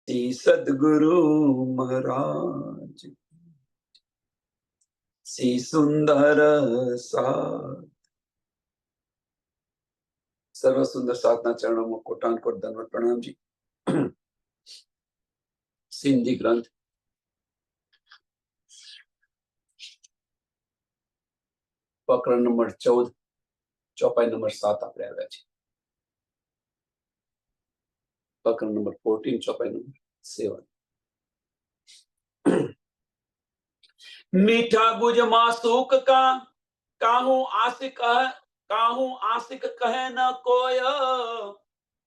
શ્રી સદગુરુ મહારાજ, શ્રી સુંદર સાથ. સર્વ સુંદર સાધના ચરણોમાં કોટાનકોટ દંડવત પ્રણામજી. સિંધી ગ્રંથ પ્રકરણ નંબર 14, ચોપાઈ નંબર 7 આપણે આવ્યા છે. પ્રકરણ નંબર 14, ચોપાઈ નંબર 7. मीठा गुज मासूक का काहू आशिक कहे न कोय,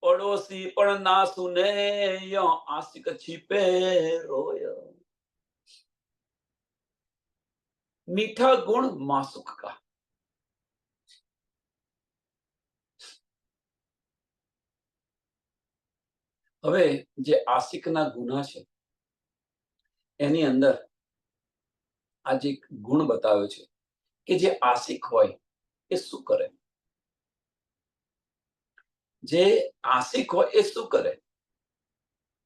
पड़ोसी पण ना सुने यो आशिक छिपे रोय. मीठा गुण मासूक का. હવે જે આશિકના ગુના છે એની અંદર આજે એક ગુણ બતાવ્યો છે કે જે આશિક હોય એ શું કરે. જે આશિક હોય એ શું કરે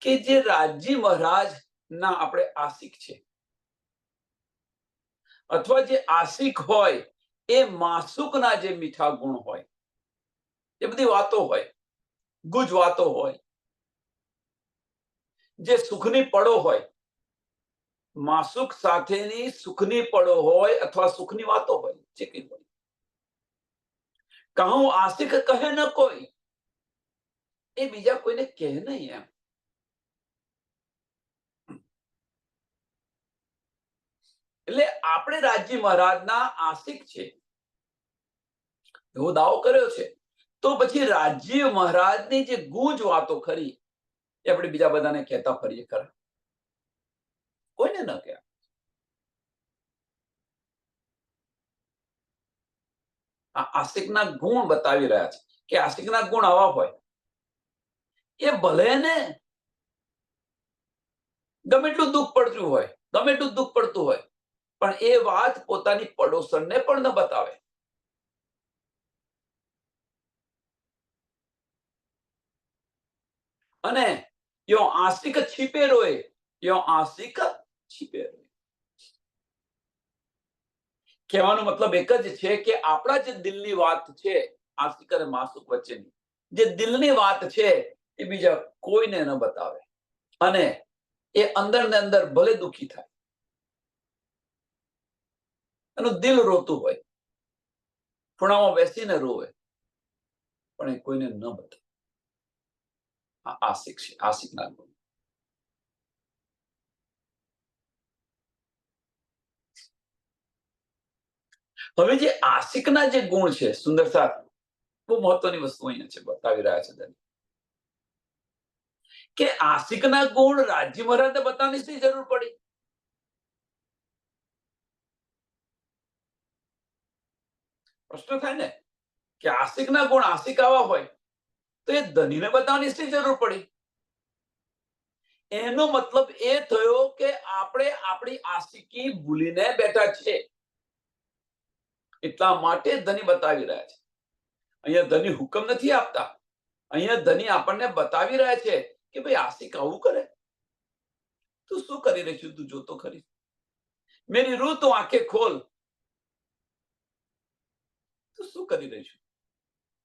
કે જે રાજી મહારાજ ના આપણે આશિક છે, અથવા જે આશિક હોય એ માસુકના જે મીઠા ગુણ હોય, એ બધી વાતો હોય, ગુજ વાતો હોય, જે સુખની પળો હોય, માસુક સાથેની સુખની પળો હોય અથવા સુખની વાતો હોય, જે કઈ હોય. કહું આશિક કહે ન કોઈ, એ બીજા કોઈને કહે નહીં એમ. એટલે આપણે રાજી મહારાજના આશિક છે એવો દાવો કર્યો છે, તો પછી રાજી મહારાજની જે ગુજ વાતો ખરી એ આપણે બીજા બધાને કહેતા ફરીએ ખરા? કોઈને ન કહે. આ આશિકના ગુણ બતાવી રહ્યા છે કે આશિકના ગુણ આવા હોય, એ ભલે ને ગમે એટલું દુઃખ પડતું હોય, ગમે એટલું દુઃખ પડતું હોય, પણ એ વાત પોતાની પડોશરને પણ ન બતાવે. અને યો આશિક છીપે રોય, યો આશિક છીપે રોય. કહેવાનો મતલબ એક જ છે કે આપણા જે દિલની વાત છે, આશિક અને માસુક વચ્ચેની જે દિલની વાત છે એ બીજા કોઈને ન બતાવે. અને એ અંદર ને અંદર ભલે દુઃખી થાય, એનું દિલ રોતું હોય, ખૂણામાં બેસીને રોવે, પણ એ કોઈને ન બતાવે. આ આશિક છે, આશિકના ગુણ. હવે જે આશિકના જે ગુણ છે, સુંદર સાથ, બહુ મહત્વની વસ્તુ અહીંયા છે, બતાવી રહ્યા છે કે આશિકના ગુણ રાજી મહારાજને બતાવવાની શી જરૂર પડી? પ્રશ્ન થાય ને કે આશિકના ગુણ આશિક આવા હોય તો એ ધનીને બતાવવાની શી જરૂર પડી? એનો મતલબ એ થયો કે આપણે આપણી આશિકી ભૂલીને બેઠા છે, એટલા માટે ધની બતાવી રહ્યા છે. અહીંયા ધની હુકમ નથી આપતા, અહીંયા ધની આપણને બતાવી રહ્યા છે કે ભાઈ આશિક આવું કરે, તું શું કરી રહી છું, તું જોતો ખરી. મેરી રૂહ તું આંખે ખોલ, તું શું કરી રહી છું.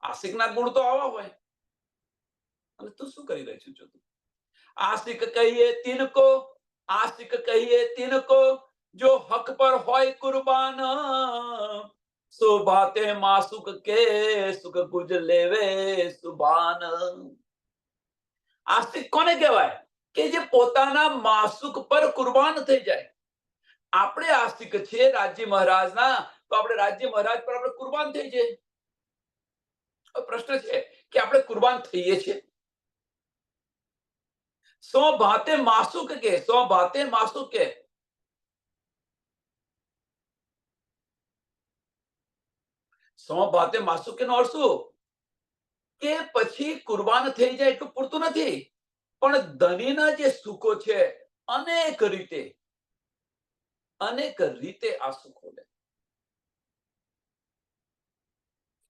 આશિકના ગુણ તો આવા હોય, અને તું શું કરી રહી છું જોતું. आशिक कहिए तिनको, आशिक कहिए तिनको, जो हक पर होय कुर्बान, सो बाते मासुक के सुख गुज लेवे सुबान. आशिक कोने कहेवाय કે જે પોતાના માસુક પર કુરબાન થઈ જાય. આપણે આશિક છે રાજી મહારાજના, તો આપણે રાજી મહારાજ પર આપણે કુરબાન થઈ જઈએ. પ્રશ્ન છે કે આપણે કુરબાન થઈએ છીએ? સો ભાતે માસુક કે, સો ભાતે માસુક કે. સો ભાતે માસુક નો અર્થ શું? કે પછી કુરબાન થઈ જાય એટલું પૂરતું નથી, પણ ધનીના જે સુખો છે અનેક રીતે આ સુખો લે,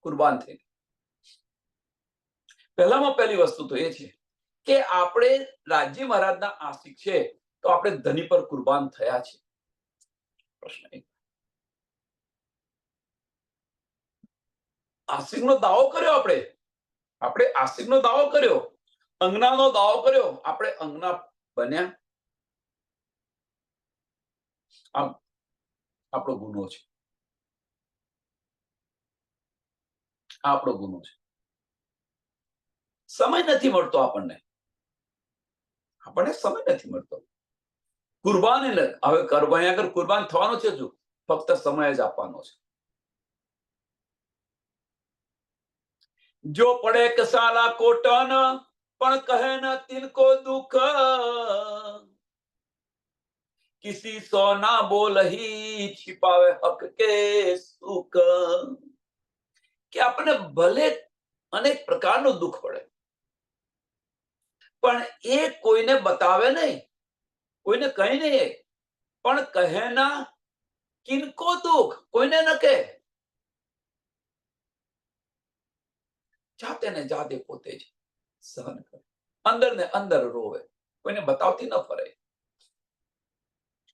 કુરબાન થઈ. પહેલામાં પહેલી વસ્તુ તો એ છે કે આપણે રાજી મહારાજના આશિક છે તો આપણે ધની પર કુરબાન થયા છે? પ્રશ્ન એક. આશિકનો દાવો કર્યો આપણે આશિકનો દાવો કર્યો, અંગનાનો દાવો કર્યો, આપણે અંગના બન્યા? આપણો ગુનો છે, આપણો ગુનો છે. સમય નથી મળતો આપણને સમય નથી મળતો. કુરબાની હવે અહીંયા આગળ કુરબાન થવાનો છે, જો ફક્ત સમય જ આપવાનો છે. જો પડે કસાલા કોટન પણ કહે ન તિनको દુઃખ, કિસી સોના બોલ ही छिपावे हक के सुख. કે આપણને ભલે અનેક પ્રકારનું દુઃખ પડે, પણ એ કોઈને બતાવે નહીં, કોઈને કહે નહીં, પણ કહે ના કિनको દુઃખ, કોઈને ન કહે, જાતે ને જાતે પોતે જ સહન કરે, અંદર ને અંદર રોવે, કોઈને બતાવતી ન ફરે.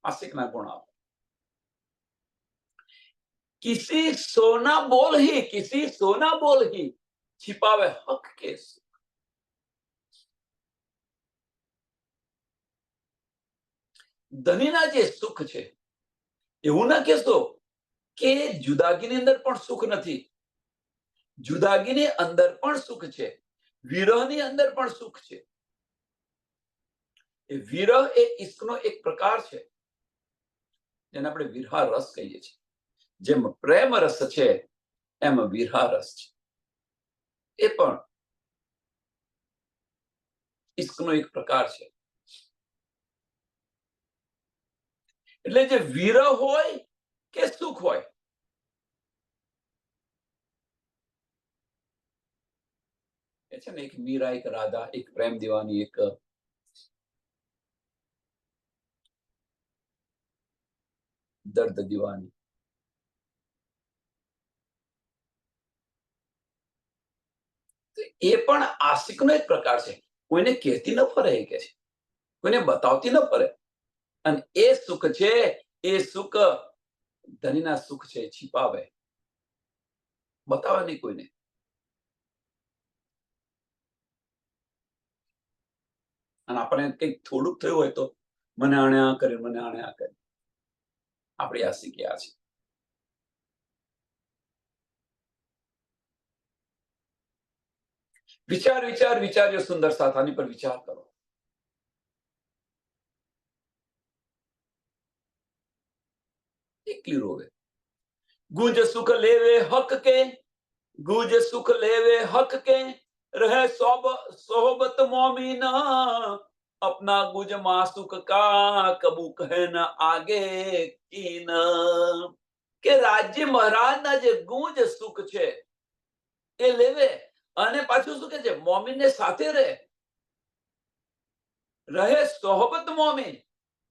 આશિકના ગુણ આપે. किसी सोना बोल ही छिपावे हक के सुख. ધનીના જે સુખ છે એવું ના કહેશો કે જુદાગીની અંદર પણ સુખ નથી. જુદાગીની અંદર પણ સુખ છે, વિરહની અંદર પણ સુખ છે. એ વિરહ એ ઈશ્કનો એક પ્રકાર છે, જેને આપણે વિરહા રસ કહીએ છીએ. જેમ પ્રેમ રસ છે એમ વિરહા રસ છે. એ પણ ઈશ્કનો એક પ્રકાર છે. એટલે જે વિરહ હોય કે સુખ હોય, એ છે ને, એક મીરા, એક રાધા, એક પ્રેમ દીવાની, એક દર્દ દીવાની. એ પણ આશિકનો એક પ્રકાર છે. કોઈને કહેતી ન ફરે, એ કે છે, કોઈને બતાવતી ન ફરે. અને એ સુખ છે, એ સુખ ધનીના સુખ છે, छिपावे, બતાવે નહીં કોઈને. અને આપણે કંઈક થોડુંક થયું હોય તો મને આણે આ કર્યું, મને આણે આ કર્યું. આપણી આશિકી આ છે. વિચાર્યો સુંદર સાથ, આની પર વિચાર કરો. એકલી રોવે. ગુંજ સુખ લેવે હક કે, ગુંજ સુખ લેવે હક કે, રહે સોહબત મોમીન, अपना गुज मासुक का कबू કહે ન આગે કીન. કે રાજ્ય મહારાજના જે ગુંજ સુખ છે એ લેવે, અને પાછું શું કે છે, મોમીનને સાથે રહે સોહબત મોમીન,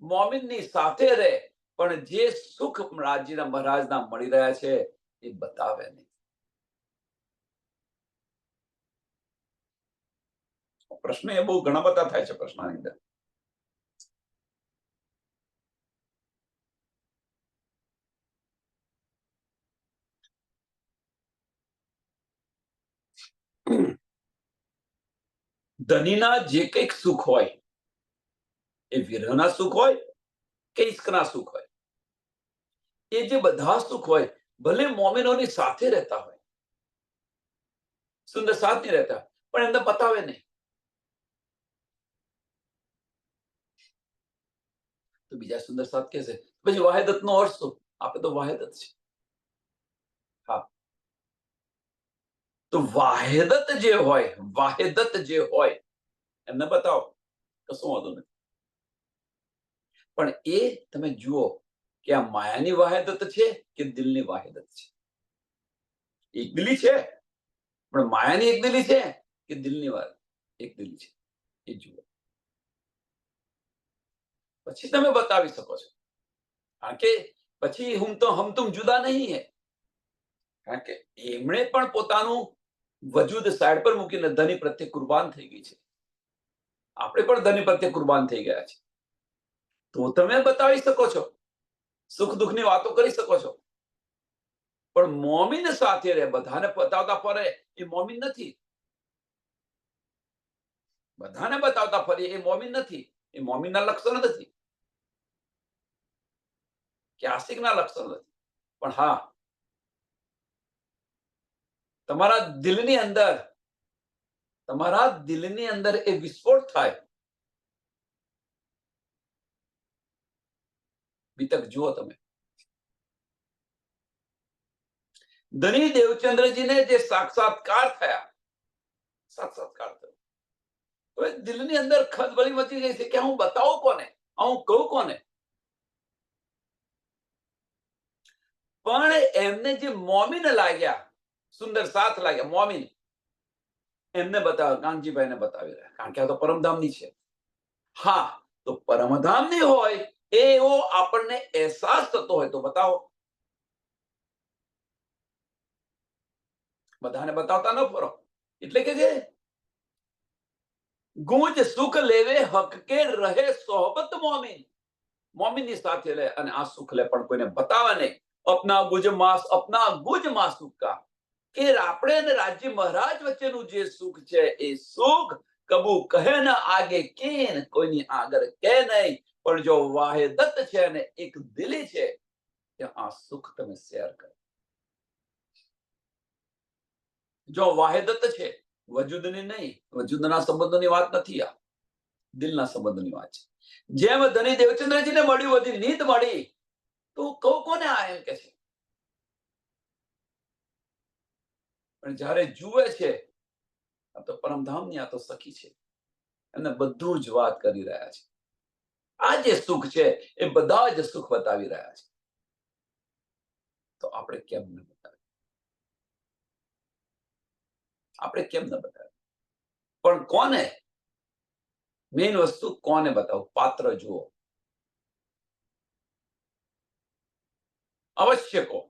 મોમીનની સાથે રહે, પણ જે સુખ રાજ્યના મહારાજના મળી રહ્યા છે એ બતાવે નહીં. પ્રશ્ન એ બહુ ઘણા બધા થાય છે પ્રશ્નની અંદર. ધનીના જે કંઈક સુખ હોય એ વિરહના સુખ હોય કે ઈશ્કના સુખ હોય, એ જે બધા સુખ હોય, ભલે મોમિનોની સાથે રહેતા હોય, સુંદર સાથ નહીં રહેતા, પણ એમને બતાવે નહીં. તો બીજા સુંદર સાથ કે છે, પછી વાહેદત નો અર્થ શું? આપણે તો વાહેદત છે. હા, તો વાહેદત જે હોય એમને બતાવો, કશું વાંધો નથી. પણ એ તમે જુઓ કે આ માયાની વાહેદત છે કે દિલની વાહેદત છે. એક દિલી છે, પણ માયાની એક દિલી છે કે દિલની એક દિલી છે, એ જુઓ. પછી તમે બતાવી શકો છો. કારણ કે પછી હમ તુમ જુદા નહીં હે. કારણ કે એમણે પણ પોતાનું વજૂદ સાઈડ પર મૂકીને ધની પ્રત્યે કુરબાન થઈ ગઈ છે. આપણે પણ ધની પ્રત્યે કુરબાન થઈ ગયા છે. તો તમે બતાવી શકો છો, સુખ દુઃખની વાતો કરી શકો છો, પણ મોમીન સાથે રહે, બધાને બતાવતા ફરે એ મોમીન નથી. બધાને બતાવતા ફરી એ મોમીન નથી. એ મોમીનના લક્ષણ નથી, કે આશિકના લક્ષણ નથી. પણ હા, તમારા દિલની અંદર એ વિસ્ફોટ થાય. બીતક જુઓ તમે, ધની દેવચંદ્રજીને જે સાક્ષાત્કાર થયો, હવે દિલની અંદર ખલબલી મચી ગઈ છે કે હું બતાવું કોને, હું કહું કોને. પણ એમને જે મોમીન લાગ્યા, સુંદર સાથ લાગ્યા, મોમીન, એમને બતાવે, કાનજીભાઈને બતાવી રહ્યા, કારણ કે આ તો પરમધામની છે. હા, તો પરમધામની હોય એવો આપણને અહેસાસ થતો હોય તો બતાવો. બધાને બતાવતા ન ફરો. એટલે કે જે ગુંજ સુખ લેવે હક કે રહે સોહબત મોમીન, મોમીનની સાથે રહે અને આ સુખ લે, પણ કોઈને બતાવે નહીં. અપના ગુજ માં સુખ કા, કે આપણે અને રાજ્ય મહારાજ વચ્ચેનું જે સુખ છે એ સુખ કબુ કહે ન આગે કેન, કોઈની આગળ કે નહીં. પણ જો વાહેદત છે અને એક દિલી છે, ત્યાં આ સુખ તમે શેર કરો. જો વાહેદત છે, વજૂદની નહીં, વજૂદના સંબંધોની વાત નથી, આ દિલના સંબંધોની વાત છે. જેમ ધની દેવચંદ્રજીને મળ્યું, બધી નીત મળી, તો કહું કોને આ, એમ કે છે. પણ જ્યારે જુએ છે, આ તો પરમધામની, આ તો સખી છે, અને બધું જ વાત કરી રહ્યા છે. આ જે સુખ છે એ બધા જ સુખ બતાવી રહ્યા છે. તો આપણે કેમ ન બતાવીએ? આપણે કેમ ન બતાવીએ? પણ કોને? મેઇન વસ્તુ કોને બતાવું? પાત્ર જુઓ. અવશ્ય કહો,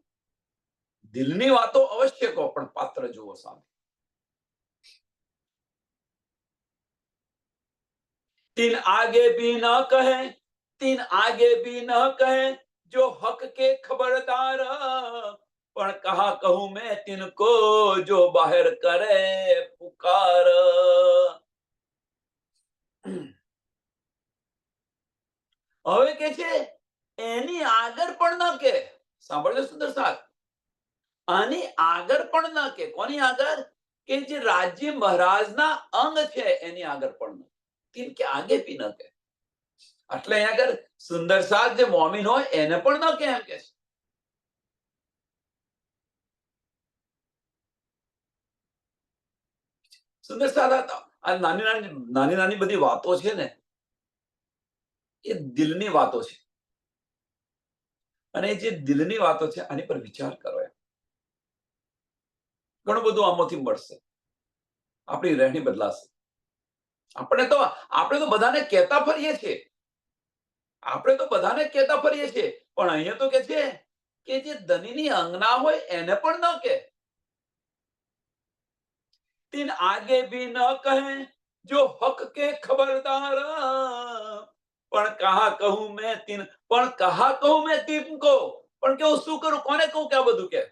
દિલની વાતો અવશ્ય કહો, પણ પાત્ર જુઓ સામે. तीन आगे भी न कहे, तीन आगे भी न कहे, जो हक के खबरदार, પણ કહા કહું મેં તિनको, જો બહાર કરે પુકાર. હવે કે છે એની આગળ પણ ન કે, સાંભળજો સુંદર સાથ, આની આગળ પણ ન કે. કોની આગળ? કે જે રાજ્ય મહારાજના અંગ છે એની આગળ પણ ન, તીન કે આગે બી ન કે. એટલે અહીંયા આગળ સુંદર સાથ જે મોમીન હોય એને પણ ન કે, એમ કે છે. સુંદર સાથ આ નાની નાની બધી વાતો છે ને, એ દિલની વાતો છે. અને જે દિલની વાતો છે આની પર વિચાર કરો. એમ ઘણું બધું આમાંથી મળશે. આપણી રહેણી બદલાશે. આપણે તો બધાને કહેતા ફરીએ છીએ, પણ અહીંયા તો કે છે કે જે ધનીની અંગના હોય એને પણ ન કે. તીન આગે ભી ન કહે, જો હક કે ખબરદાર, પણ કહા કહું મેં તિनको, પણ કેવું શું કરું, કોને કહું કે આ બધું કે.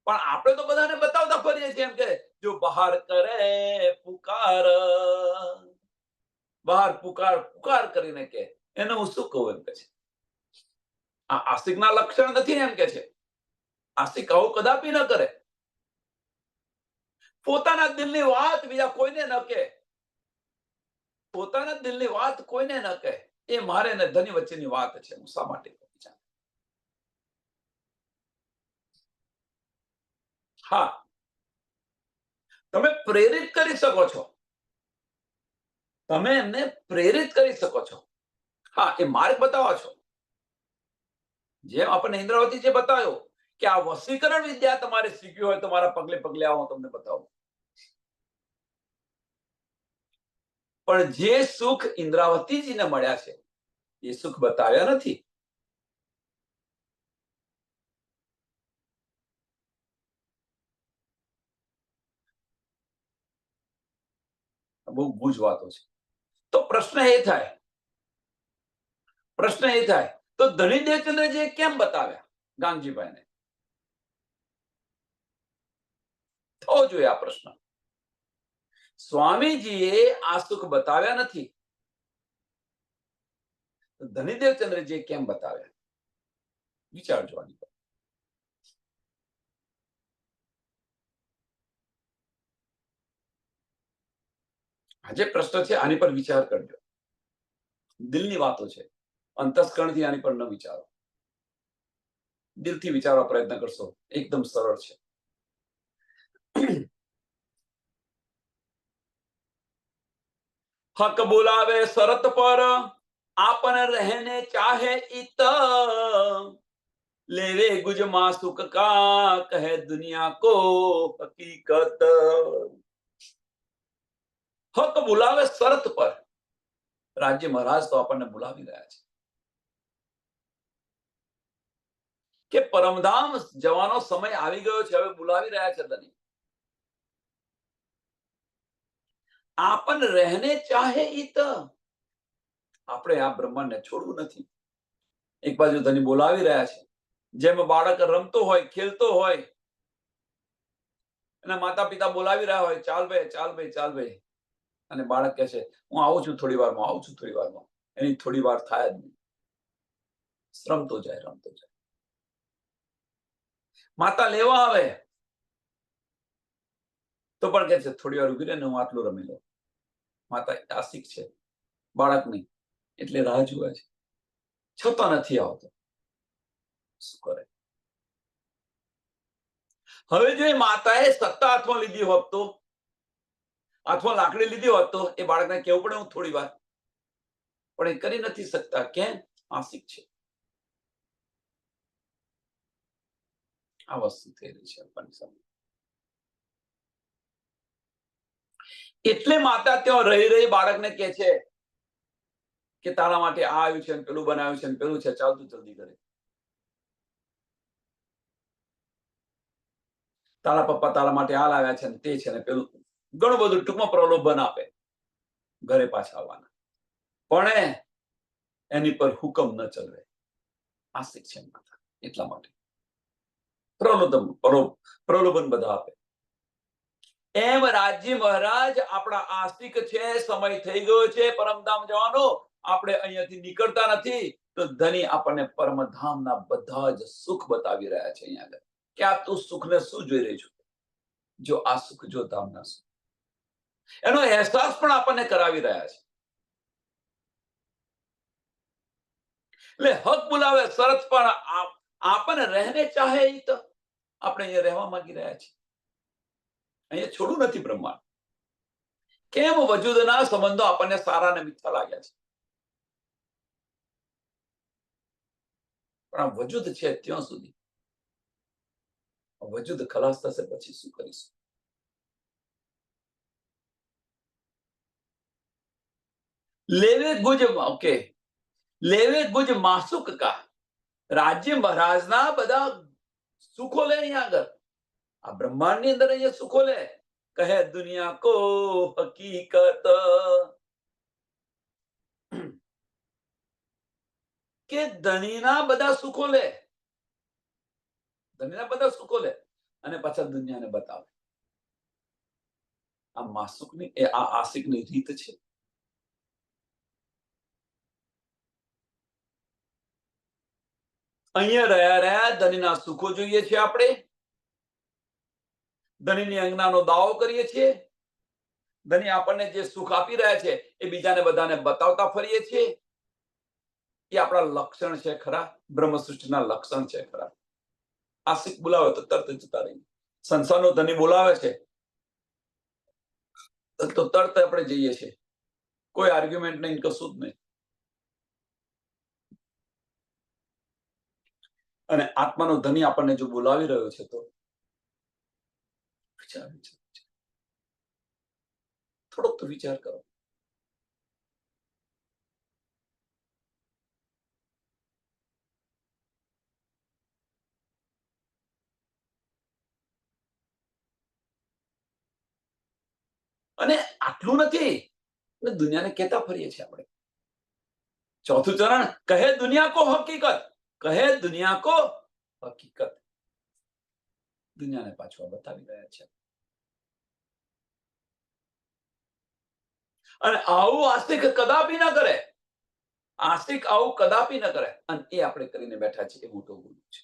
પણ આપણે તો બધાને બતાવતા ફરીએ છીએ એમ કે જો બહાર કરે પુકાર, બહાર પુકાર કરીને કે, એને હું શું કહું, એમ કે છે. આ આસ્તિકના લક્ષણ નથી, એમ કે છે. આસ્તિક આવું કદાપી ન કરે. પોતાના દિલની વાત બીજા કોઈને ન કહે, પોતાના દિલની વાત કોઈને ન કહે. એ મારે ને ધની વચ્ચેની વાત છે, હું શા માટે કહું? હા, તમે પ્રેરિત કરી શકો છો, તમે એમને પ્રેરિત કરી શકો છો. હા, એ માર્ગ બતાવો છો. જેમ આપણને ઇન્દ્રાવતી જે બતાવ્યો કે આ વસીકરણ વિદ્યા તમારે શીખવી હોય તો મારા પગલે પગલે આવો, તમને બતાવું. પણ જે સુખ ઇન્દ્રાવતીજીને મળ્યા છે એ સુખ બતાવ્યા નથી. બહુ ગુજ વાતો છે. તો પ્રશ્ન એ થાય તો ધણી દેવચંદ્રજીએ કેમ બતાવ્યા ગાંગજીભાઈને? થવો જોઈએ આ પ્રશ્ન. સ્વામીજીએ આ સુખ બતાવ્યા નથી, ધણી દેવચંદ્રજીએ કેમ બતાવ્યા? વિચારજો આની પર. આજે પ્રશ્ન છે, આની પર વિચાર કરજો. દિલની વાતો છે, અંતસ્કરણથી આની પર ન વિચારો. દિલથી વિચારવા પ્રયત્ન કરશો, એકદમ સરળ છે. હક બોલાવે શરત પર, આપન રહેને ચાહે इत, લેવે ગુજ માસુક કા, કહે દુનિયા કો હકીકત. હક બોલાવે શરત પર. રાજ્ય મહારાજ તો આપણને બોલાવી રહ્યા છે કે પરમધામ જવાનો સમય આવી ગયો છે, હવે બોલાવી રહ્યા છે ધણી. આપન રહેને ચાહે इत, આપણે આ બ્રહ્માંડને છોડવું નથી. એક બાજુ ધણી બોલાવી રહ્યા છે, જેમ બાળક રમતો હોય, ખેલતો હોય, અને માતા પિતા બોલાવી રહ્યા હોય, ચાલ ભાઈ, ચાલ ભાઈ, ચાલ ભાઈ, અને બાળક કહે છે, હું આવું છું થોડી વારમાં, આવું છું થોડી વારમાં. એની થોડી વાર થાય જ નહીં, રમતો જાય. માતા લેવા આવે તો પણ કહે છે, થોડી વાર ઉભી રહે ને, હું આટલું રમી લઉં. માતા આશિક છે, બાળક નહીં, એટલે રાહ જુએ છે, છતાં નથી આવતો. શું કરે? હવે જો એ માતાએ સત્તા હાથમાં લીધી હોત તો, હાથમાં લાકડી લીધી હોત તો, એ બાળકને કહેવું પડે હું થોડી વાર, પણ એ કરી નથી શકતા. કેમ? આશિક છે. આ વસ્તુ થઈ રહી છે આપણની સામે. એટલે માતા ત્યાં રહી બાળકને કહે છે કે તારા માટે આ આવ્યું છે, પેલું બનાવ્યું છે, પેલું છે, ચાલ તું જલ્દી કરે. તારા પપ્પા તારા માટે આ લાવ્યા છે, તે છે ને પેલું, ઘણું બધું ટૂંકમાં પ્રલોભન આપે ઘરે પાછા આવવાના. પણ એની પર હુકમ ન ચલવે. આશિક છે માતા, એટલા માટે પ્રલોભન બધા આપે. એમ રાજ્ય મહારાજ આપણા આસ્તિક છે, સમય થઈ ગયો છે પરમધામ જવાનો, આપણે અહીંયાથી નીકળતા નથી, તો ધણી આપણને પરમધામના બધા જ સુખ બતાવી રહ્યા છે અહીંયા આગળ, કે આ તું સુખને શું જોઈ રહી છું? જો આ સુખ, જો ધામના સુખ, એનો અહેસાસ પણ આપણને કરાવી રહ્યા છે. એટલે હક બોલાવે શરત પણ, આપણને રહેને ચાહે इत, આપણે અહીંયા રહેવા માંગી રહ્યા છીએ, અહીંયા છોડવું નથી બ્રહ્માંડ. કેમ? વજૂદના સંબંધો આપણને સારા અને મીઠા લાગ્યા છે, પણ આ વજૂદ છે ત્યાં સુધી. વજૂદ ખલાસ થશે પછી શું કરીશું? લેવે ગુજ, ઓકે, લેવે ગુજ માસુક કા. રાજ્ય મહારાજના બધા સુખો લે અહીંયા આગળ, આ બ્રહ્માંડની અંદર અહીંયા સુખો લે. કહે દુનિયા કો હકીકત, કે ધણીના બધા સુખો લે, ધણીના બધા સુખો લે, અને પાછા દુનિયાને બતાવે. આ માસુકની, આ આશિકની રીત છે. અહીંયા રહ્યા ધણીના સુખો જોઈએ છે આપણે, ધણીની આજ્ઞાનો દાવો કરીએ છીએ, ધણી આપણને જે સુખ આપી રહ્યા છે એ બીજાને બધાને બતાવતા ફરીએ છીએ. એ આપણા લક્ષણ છે ખરા? બ્રહ્મ સૃષ્ટિના લક્ષણ છે ખરા? આશિક બોલાવે તો તરત જતા રહી, સંસારનો ધણી બોલાવે છે તો તરત આપણે જઈએ છીએ, કોઈ આર્ગ્યુમેન્ટ નહીં, કશું જ નહીં. અને આત્માનો ધણી આપણને જો બોલાવી રહ્યો છે તો વિચાર, થોડોક તો વિચાર કરો. અને આટલું નથી, એટલે દુનિયાને કહેતા ફરીએ છીએ આપણે. ચોથું ચરણ કહે દુનિયા કો હકીકત, કહે દુનિયા કો હકીકત. દુનિયાને પાછું બતાવી રહ્યા છે. અને આવું આસ્તિક કદાપી ન કરે. આસ્તિક આવું કદાપી ન કરે, અને એ આપણે કરીને બેઠા છીએ, એ મોટો ગુનો છે.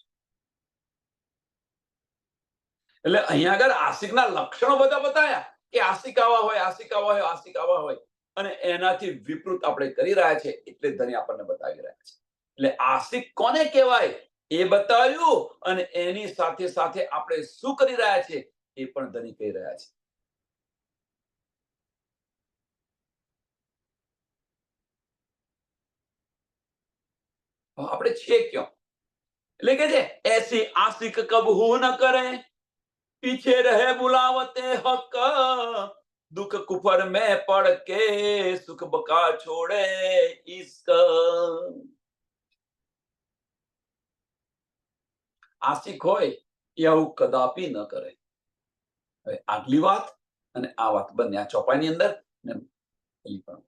એટલે અહીંયા આગળ આસ્તિકના લક્ષણો બધા બતાવ્યા કે આસ્તિક આવા હોય, આસ્તિક આવા હોય, આસ્તિક આવા હોય, અને એનાથી વિપરીત આપણે કરી રહ્યા છે, એટલે ધણી આપણને બતાવી રહ્યા છે. એટલે આસ્તિક કોને કહેવાય એ બતાવ્યું, અને એની સાથે સાથે આપણે શું કરી રહ્યા છે એ પણ ધણી કહી રહ્યા છે. આપણે છીએ ક્યાં? એટલે કે છે એસી આસ્તિક કબહુ ન કરે, पीछे रहे बुलावते हक, दुख कुफर में पड़ के सुख बका छोड़े इश्क. આશિક હોય એ આવું કદાપી ન કરે. હવે આગલી વાત અને આ વાત બંને આ ચોપાઈની અંદર ને પેલી પણ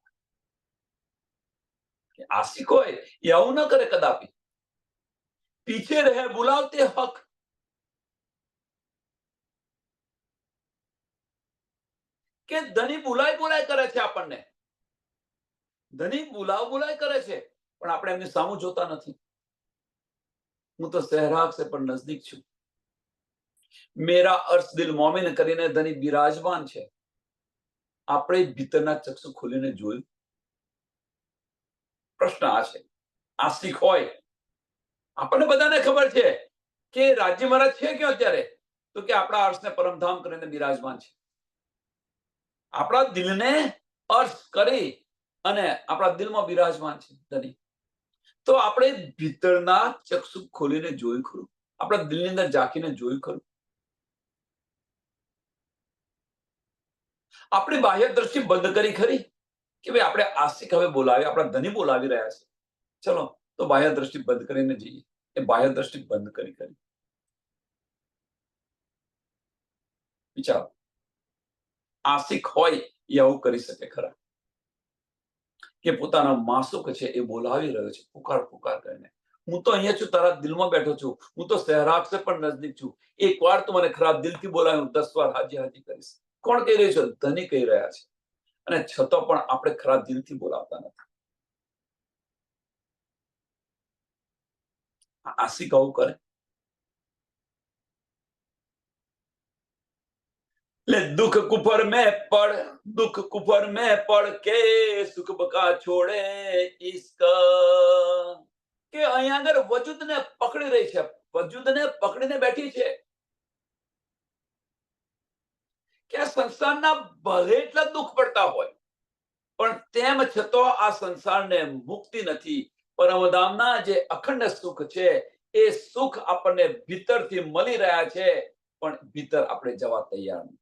કે આશિક હોય એ આવું ન કરે કદાપી. પીછે રહે बुलावते हक, કે ધણી બોલાય બોલાય કરે છે આપણને. ધણી બોલાય કરે છે, પણ આપણે એમની સામું જોતા નથી. હું તો સહેરાગ સે પણ નજદીક છું. મેરા અર્શ દિલ મોમિન કરીને ધણી બિરાજમાન છે. આપણે ભીતરના ચક્ષુ ખોલીને જોયું? પ્રશ્ન આ છે. આસ્તિક હોય, આપણને બધાને ખબર છે કે રાજ્ય મહારાજ છે ક્યાં અત્યારે? તો કે આપણા અર્શને પરમધામ કરીને બિરાજમાન છે. આપણા દિલને અર્શ કરી અને આપણા દિલમાં બિરાજમાન છે ધણી. તો આપણે ભીતરના ચક્ષુ ખોલીને જોયું ખરું? આપણા દિલની અંદર ઝાંકીને જોયું ખરું? આપણી બાહ્ય દ્રષ્ટિ બંધ કરી ખરી કે ભાઈ આપણે આસ્તિક હવે બોલાવી, આપણા ધણી બોલાવી રહ્યા છે, ચલો તો બાહ્ય દ્રષ્ટિ બંધ કરીને જઈએ. એ બાહ્ય દ્રષ્ટિ બંધ કરી ખરી? વિચારો. આસ્તિક હોય એ આવું કરી શકે ખરા? કે પોતાના માસુક છે એ બોલાવી રહ્યો છે પુકાર પુકાર કરીને. હું તો અહીંયા છું, તારા દિલમાં બેઠો છું, હું તો સહેરાગ સે પણ નજદીક છું, એક વાર તું મને ખરા દિલથી બોલાવ્યું, 10 વાર હાજી હાજી કરીશ. કોણ કહી રહ્યું છે? ધણી કહી રહ્યા છે. અને છતાં પણ આપણે ખરા દિલથી બોલાવતા નથી. આશિક આવું કરે. ले दुख कुफर में पड़, दुख कुफर में पड़ के सुख बका छोड़े इश्क. કે અહીંયા આગળ વજૂદને પકડી રહી છે, વજૂદને પકડીને બેઠી છે. કે આ સંસારના ભલે એટલા દુઃખ પડતા હોય, પણ તેમ છતાં આ સંસારને મુક્તિ નથી. પરમધામના જે અખંડ સુખ છે એ સુખ આપણને ભીતરથી મળી રહ્યા છે, પણ ભીતર આપણે જવા તૈયાર નથી.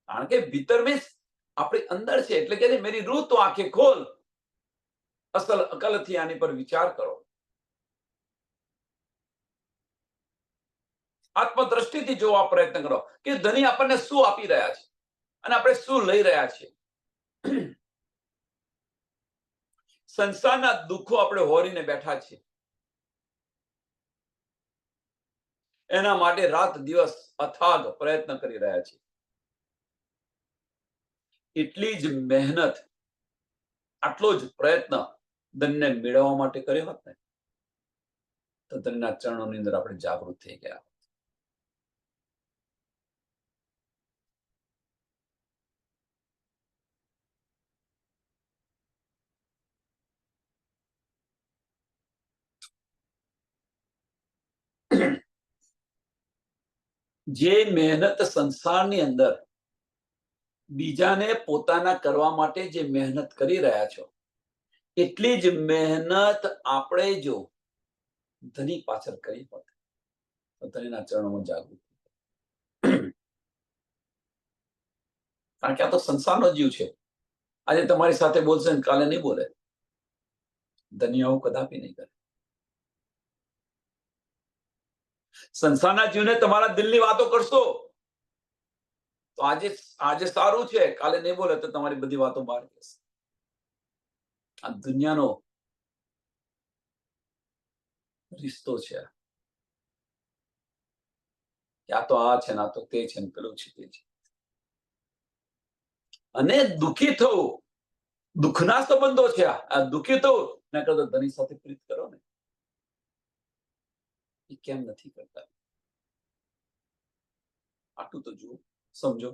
કારણ કે ભીતર મીન્સ આપણી અંદર છે. એટલે કે મેરી રૂહ તો આંખે ખોલ, અસલ અકલથી આની પર વિચાર કરો. આત્મદ્રષ્ટિથી જોવા પ્રયત્ન કરો કે ધણી આપણને શું આપી રહ્યા છે અને આપણે શું લઈ રહ્યા છીએ. સંસારના દુઃખો આપણે હોરીને બેઠા છીએ. એના માટે રાત દિવસ અથાગ પ્રયત્ન કરી રહ્યા છીએ. એટલી જ મહેનત, આટલો જ પ્રયત્ન ધનને મેળવવા માટે કર્યો હોત ને તો ધનના ચરણોની અંદર આપણે જાગૃત થઈ ગયા. જે મહેનત સંસારની અંદર બીજાને પોતાના કરવા માટે જે મહેનત કરી રહ્યા છો, એટલી જ મહેનત આપણે જો ધની પાછળ કરી હોત તો ધનીના ચરણોમાં જાગૃત. કારણ કે આ તો સંસારનો જીવ છે. આજે તમારી સાથે બોલશે ને કાલે નહીં બોલે. ધની આવું કદાપી નહીં કરે. સંસારના જીવને તમારા દિલની વાતો કરશો તો આજે આજે સારું છે, કાલે નહીં બોલે તો તમારી બધી વાતો બહાર કહેશે. આ દુનિયાનો રિશ્તો છે. આ તો આ છે, આ તો તે છે, પેલું છે, તે છે. અને દુઃખી થવું, દુઃખના સંબંધો છે. આ દુઃખી થવું ના કરતો ધણી સાથે પ્રીત કરો ને. એ કેમ નથી કરતા? આટલું તો જુઓ, સમજો.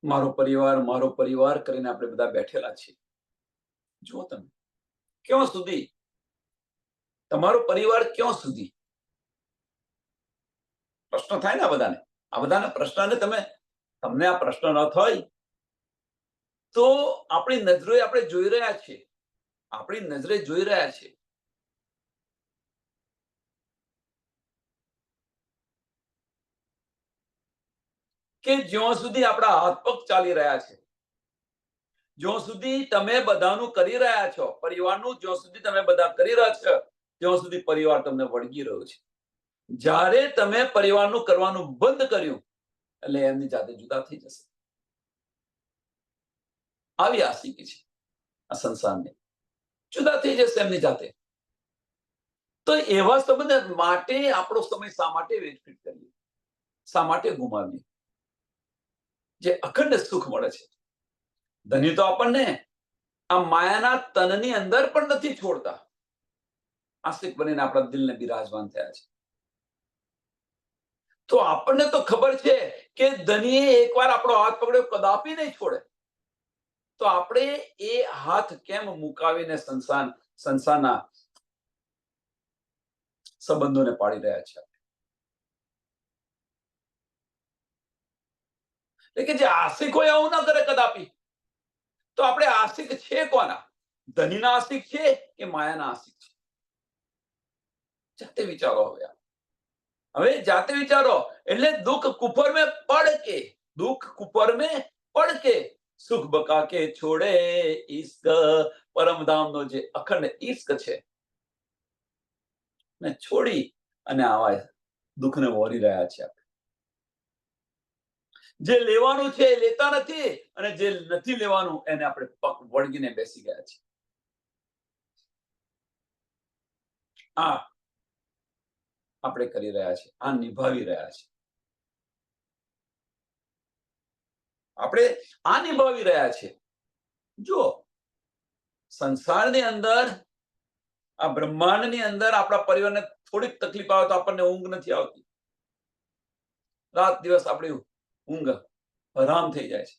મારો પરિવાર કરીને આપણે બધા બેઠેલા છીએ. જુઓ તમે, ક્યાં સુધી તમારો પરિવાર, ક્યાં સુધી? પ્રશ્ન થાય ને આ બધાને પ્રશ્નને તમને આ પ્રશ્ન ન થાય તો આપણી નજરે આપણે જોઈ રહ્યા છીએ, કે જ્યાં સુધી આપણા હાથ પગ ચાલી રહ્યા છે, જ્યાં સુધી તમે બધાનું કરી રહ્યા છો, પરિવારનું જ્યાં સુધી તમે બધા કરી રહ્યા છો, ત્યાં સુધી પરિવાર તમને વળગી રહ્યો છે. જ્યારે તમે પરિવારનું કરવાનું બંધ કર્યું એટલે એમની જાતે જુદા થઈ જશે. આવી આશિકી છે આ સંસારને, જુદા થઈ જશે એમની જાતે. તો એવા સંબંધ માટે આપણો સમય શા માટે વેસ્ટ કરીએ, શા માટે ગુમાવીએ? જે અખંડ સુખ મળે છે. ધની તો આપણને આ માયાના તનની અંદર પણ નથી છોડતા. આશિક બનીને આપણા દિલને બિરાજમાન થયા છે. તો આપણને તો ખબર છે કે ધનીએ એકવાર આપણો હાથ પકડ્યો કદાપી નહીં છોડે. તો આપણે એ હાથ કેમ મુકાવીને સંસારના સંબંધોને પાડી રહ્યા છે? એટલે કે જે આશિક હોય આવું ના કરે કદાપી. તો આપણે આશિક છે કોના? ધનીના આશિક છે કે માયાના આશિક છે? જાતે વિચારો. હવે જાતે વિચારો. એટલે દુઃખ કુફર में पड़ के સુખ બકા કે છોડે ઈશ્ક પરમધામનો જે અખંડ ઈશ્ક છે ને છોડી અને આવા દુઃખને વહોરી રહ્યા છે. જે લેવાનું છે એ લેતા નથી અને જે નથી લેવાનું એને આપણે પગ વળગીને બેસી ગયા છે. આ આપણે કરી રહ્યા છે, આ નિભાવી રહ્યા છે. આપણે આ નિભાવી રહ્યા છે. જો સંસારની અંદર, આ બ્રહ્માંડની અંદર આપણા પરિવારને થોડીક તકલીફ આવે તો આપણને ઊંઘ નથી આવતી. રાત દિવસ આપણી ઊંઘ હરામ થઈ જાય છે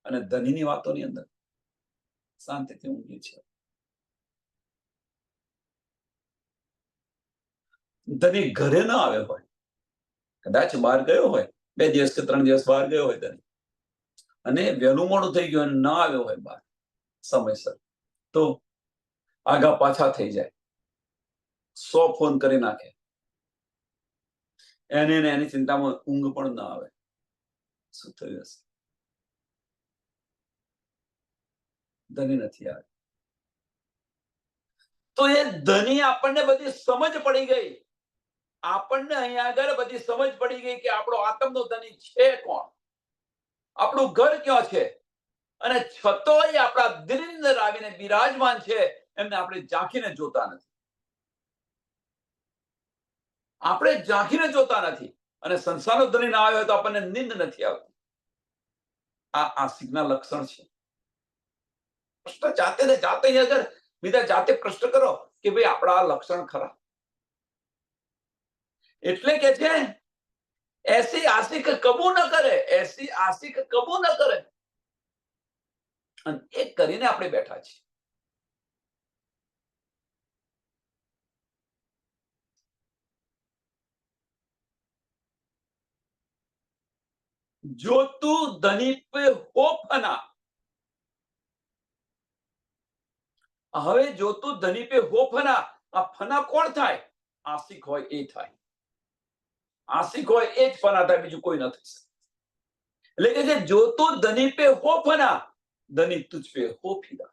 અને ધનીની વાતોની અંદર શાંતિથી ઊંઘીએ છીએ. ધની ઘરે ન આવ્યો હોય, કદાચ બહાર ગયો હોય, 2 દિવસ કે 3 દિવસ બહાર ગયો હોય ધની, અને વહેલું મોડું થઈ ગયું અને ન આવ્યો હોય બહાર સમયસર, તો આગા પાછા થઈ જાય, 100 ફોન કરી નાખે, એને એની ચિંતામાં ઊંઘ પણ ન આવે. શું થયું હશે? ધની નથી આવે. તો એ ધની આપણને બધી સમજ પડી ગઈ. આપણને અહીંયા આગળ બધી સમજ પડી ગઈ કે આપણો આત્મનો ધની છે કોણ, આપણું ઘર ક્યાં છે, અને છતોય આપણા દિલની અંદર આવીને બિરાજમાન છે. એમને આપણે ઝાંખીને જોતા નથી. અને સંસારનો ધની ના આવ્યો તો આપણને નીંદ નથી આવતી. આ આશિકના લક્ષણ છે. પ્રશ્ન જાતે ને જાતે અગર બીજા જાતે પ્રશ્ન કરો કે ભાઈ આપણા આ લક્ષણ ખરા? એટલે કે છે એસી આશિક કબૂ ન કરે, અને એ કરીને આપણે બેઠા છીએ. જો તું ધની પે હો ફના, હવે જો તું ધની પે હો ફના, આ ફના કોણ થાય? આશિક હોય એ થાય. આશિક હોય એ જ ફના થાય, બીજું કોઈ ન થઈ શકે. એટલે કે જો તું ધની પે હો ફના, ધની તુજ પે હો ફિદા.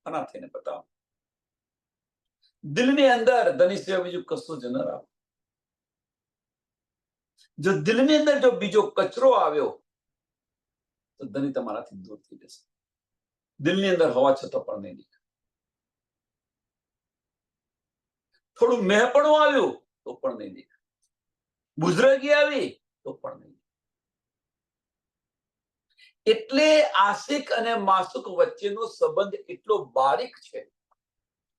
અનાથઈને બતાવો. દિલની અંદર ધની સિવાય બીજું કશું જ ન રાખો. જો દિલની અંદર જો બીજો કચરો આવ્યો તો ધની તમારાથી દૂર થઈ જશે. દિલની અંદર હોવા છતાં પણ નહીં દેખાય. થોડું મેહપણું આવ્યું તો પણ નહીં દેખાય. બુઝરગી આવી તો પણ નહીં. એટલે આશિક અને માસુક વચ્ચેનો સંબંધ એટલો બારીક છે,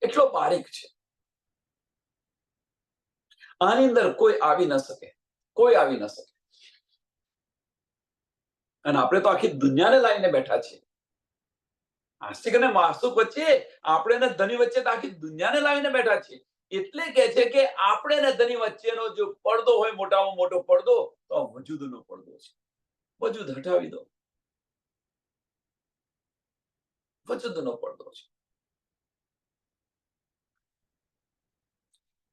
એટલો બારીક છે. આની અંદર કોઈ આવી ન શકે, કોઈ આવી ન શકે. અને આપણે તો આખી દુનિયાને લાવીને બેઠા છીએ. આશિક અને માસુક વચ્ચે, આપણે ને ધની વચ્ચે તો આખી દુનિયાને લાવીને બેઠા છીએ. એટલે કે છે કે આપણે ને ધની વચ્ચેનો જો પડદો હોય, મોટામાં મોટો પડદો, તો વજૂદનો પડદો છે. વજૂદ હટાવી દો. વજૂદનો પડદો છે.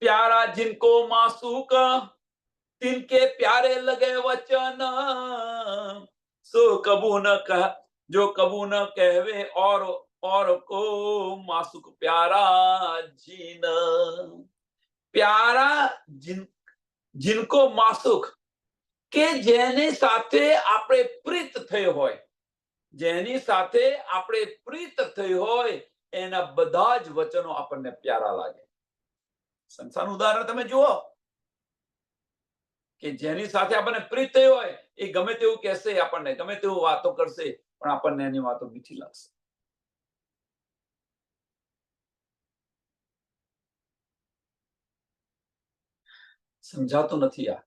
प्यारा जिनको मासूक तिनके प्यारे लगे वचन, सो कबू न कह जो कबू न कहवे और को मासूक प्यारा जीन. प्यारा जिनको मासूक કે જેની સાથે આપણે પ્રીત થઈ હોય, જેની સાથે આપણે પ્રીત થઈ હોય, એના બધા જ વચનો આપણને પ્યારા લાગે. સંસારનું ઉદાહરણ તમે જુઓ કે જેની સાથે આપણને પ્રીત થઈ હોય એ ગમે તેવું કહેશે, આપણને ગમે તેવું વાતો કરશે, પણ આપણને એની વાતો મીઠી લાગશે. સમજાતું નથી આ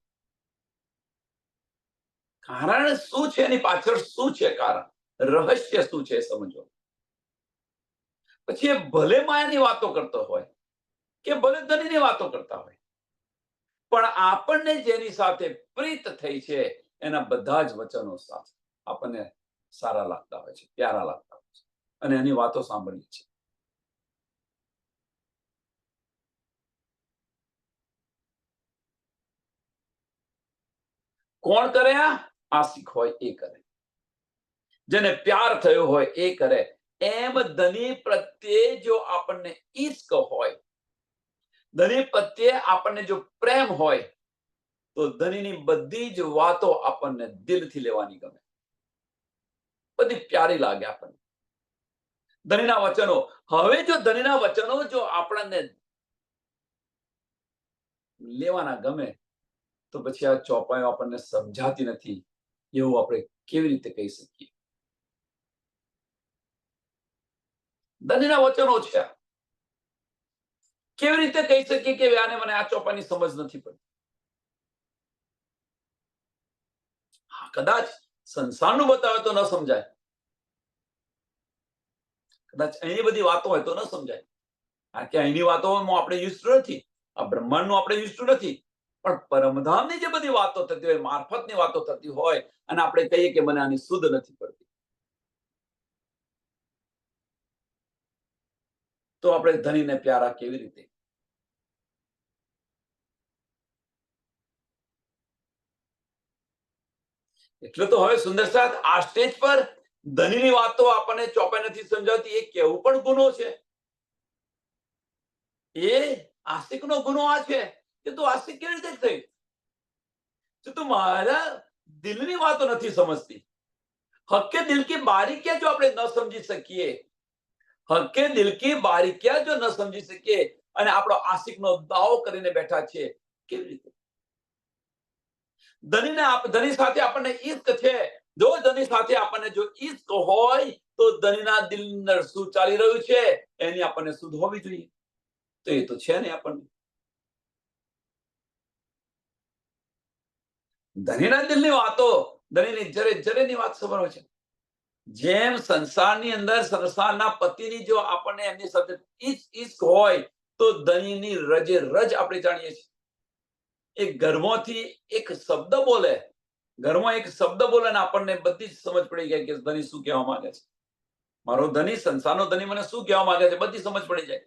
કારણ શું છે, એની પાછળ શું છે, કારણ રહસ્ય શું છે સમજો. પછી એ ભલે માયાની વાતો કરતો હોય કે ભલે ધનીની વાતો કરતા હોય, પણ આપણને જેની સાથે પ્રીત થઈ છે એના બધા જ વચનો સાથે આપણને સારા લાગતા હોય છે, પ્યારા લાગતા હોય છે, અને એની વાતો સાંભળીએ છીએ. કોણ કરે? આશિક હોય એ કરે, જેને પ્યાર થયો હોય એ કરે. એમ ધની પ્રત્યે જો આપણને ઈશ્ક હોય, ધની પ્રત્યે આપણને જો પ્રેમ હોય, તો ધનીની બધી જ વાતો આપણને દિલથી લેવાની ગમે, બધી પ્યારી લાગે આપણને. ધનીના વચનો, હવે જો ધનીના વચનો જો આપણને લેવાના ગમે, તો પછી આ ચોપાઈઓ આપણને સમજાતી નથી એવું આપણે કેવી રીતે કહી શકીએ? ધનીના વચનો છે, કેવી રીતે કહી શકીએ કે આને મને આ ચોપાઈની સમજ નથી પડતી? કદાચ સંસારનું બતાવે તો ન સમજાય, કદાચ અહીંની બધી વાતો હોય તો ન સમજાય. કારણ કે અહીંની વાતોમાં આપણે યુઝ નથી, આ બ્રહ્માંડનું આપણે યુઝ નથી. પણ પરમધામની જે બધી વાતો થતી હોય, મારફતની વાતો થતી હોય, અને આપણે કહીએ કે મને આની સુધ નથી પડતી, તો આપણે ધનીને પ્યારા કેવી રીતે? એટલે તો હવે સુંદર સાથ આ સ્ટેજ પર ધનીની વાતો આપણને ચોપાઈ નથી સમજાવતી એ કેવું પણ ગુનો છે. એ આશિકનો ગુનો આ છે કે તું આશિક કેવી રીતે થઈ? તું મારા દિલની વાતો નથી સમજતી. હક્કે દિલ કી બારીકિયા જો આપણે ન સમજી શકીએ, હક્કે દિલ કી બારીકિયા જો ન સમજી શકીએ અને આપણો આશિકનો દાવો કરીને બેઠા છીએ, કેવી રીતે? ધની સાથે આપણને ઈશ્ક છે. જો ધની સાથે આપણને જો ઈશ્ક હોય તો ધનીના દિલ અંદર શું ચાલી રહ્યું છે એની આપણને સુધ હોવી જોઈએ. તો એ તો છે ને આપણને. ધનીના દિલની વાતો, ધનીની જરે જરેની વાત ખબર છે. જેમ સંસારની અંદર સંસારના પતિની જો આપણને એમની સાથે ઈશ્ક હોય તો ધનીની રજે રજ આપણે જાણીએ છીએ. એક ઘરમાંથી એક શબ્દ બોલે, ઘરમાં એક શબ્દ બોલે ને આપણને બધી જ સમજ પડી જાય કે ધની શું કહેવા માંગે છે. મારો ધની, સંસારનો ધની મને શું કહેવા માંગે છે, બધી સમજ પડી જાય.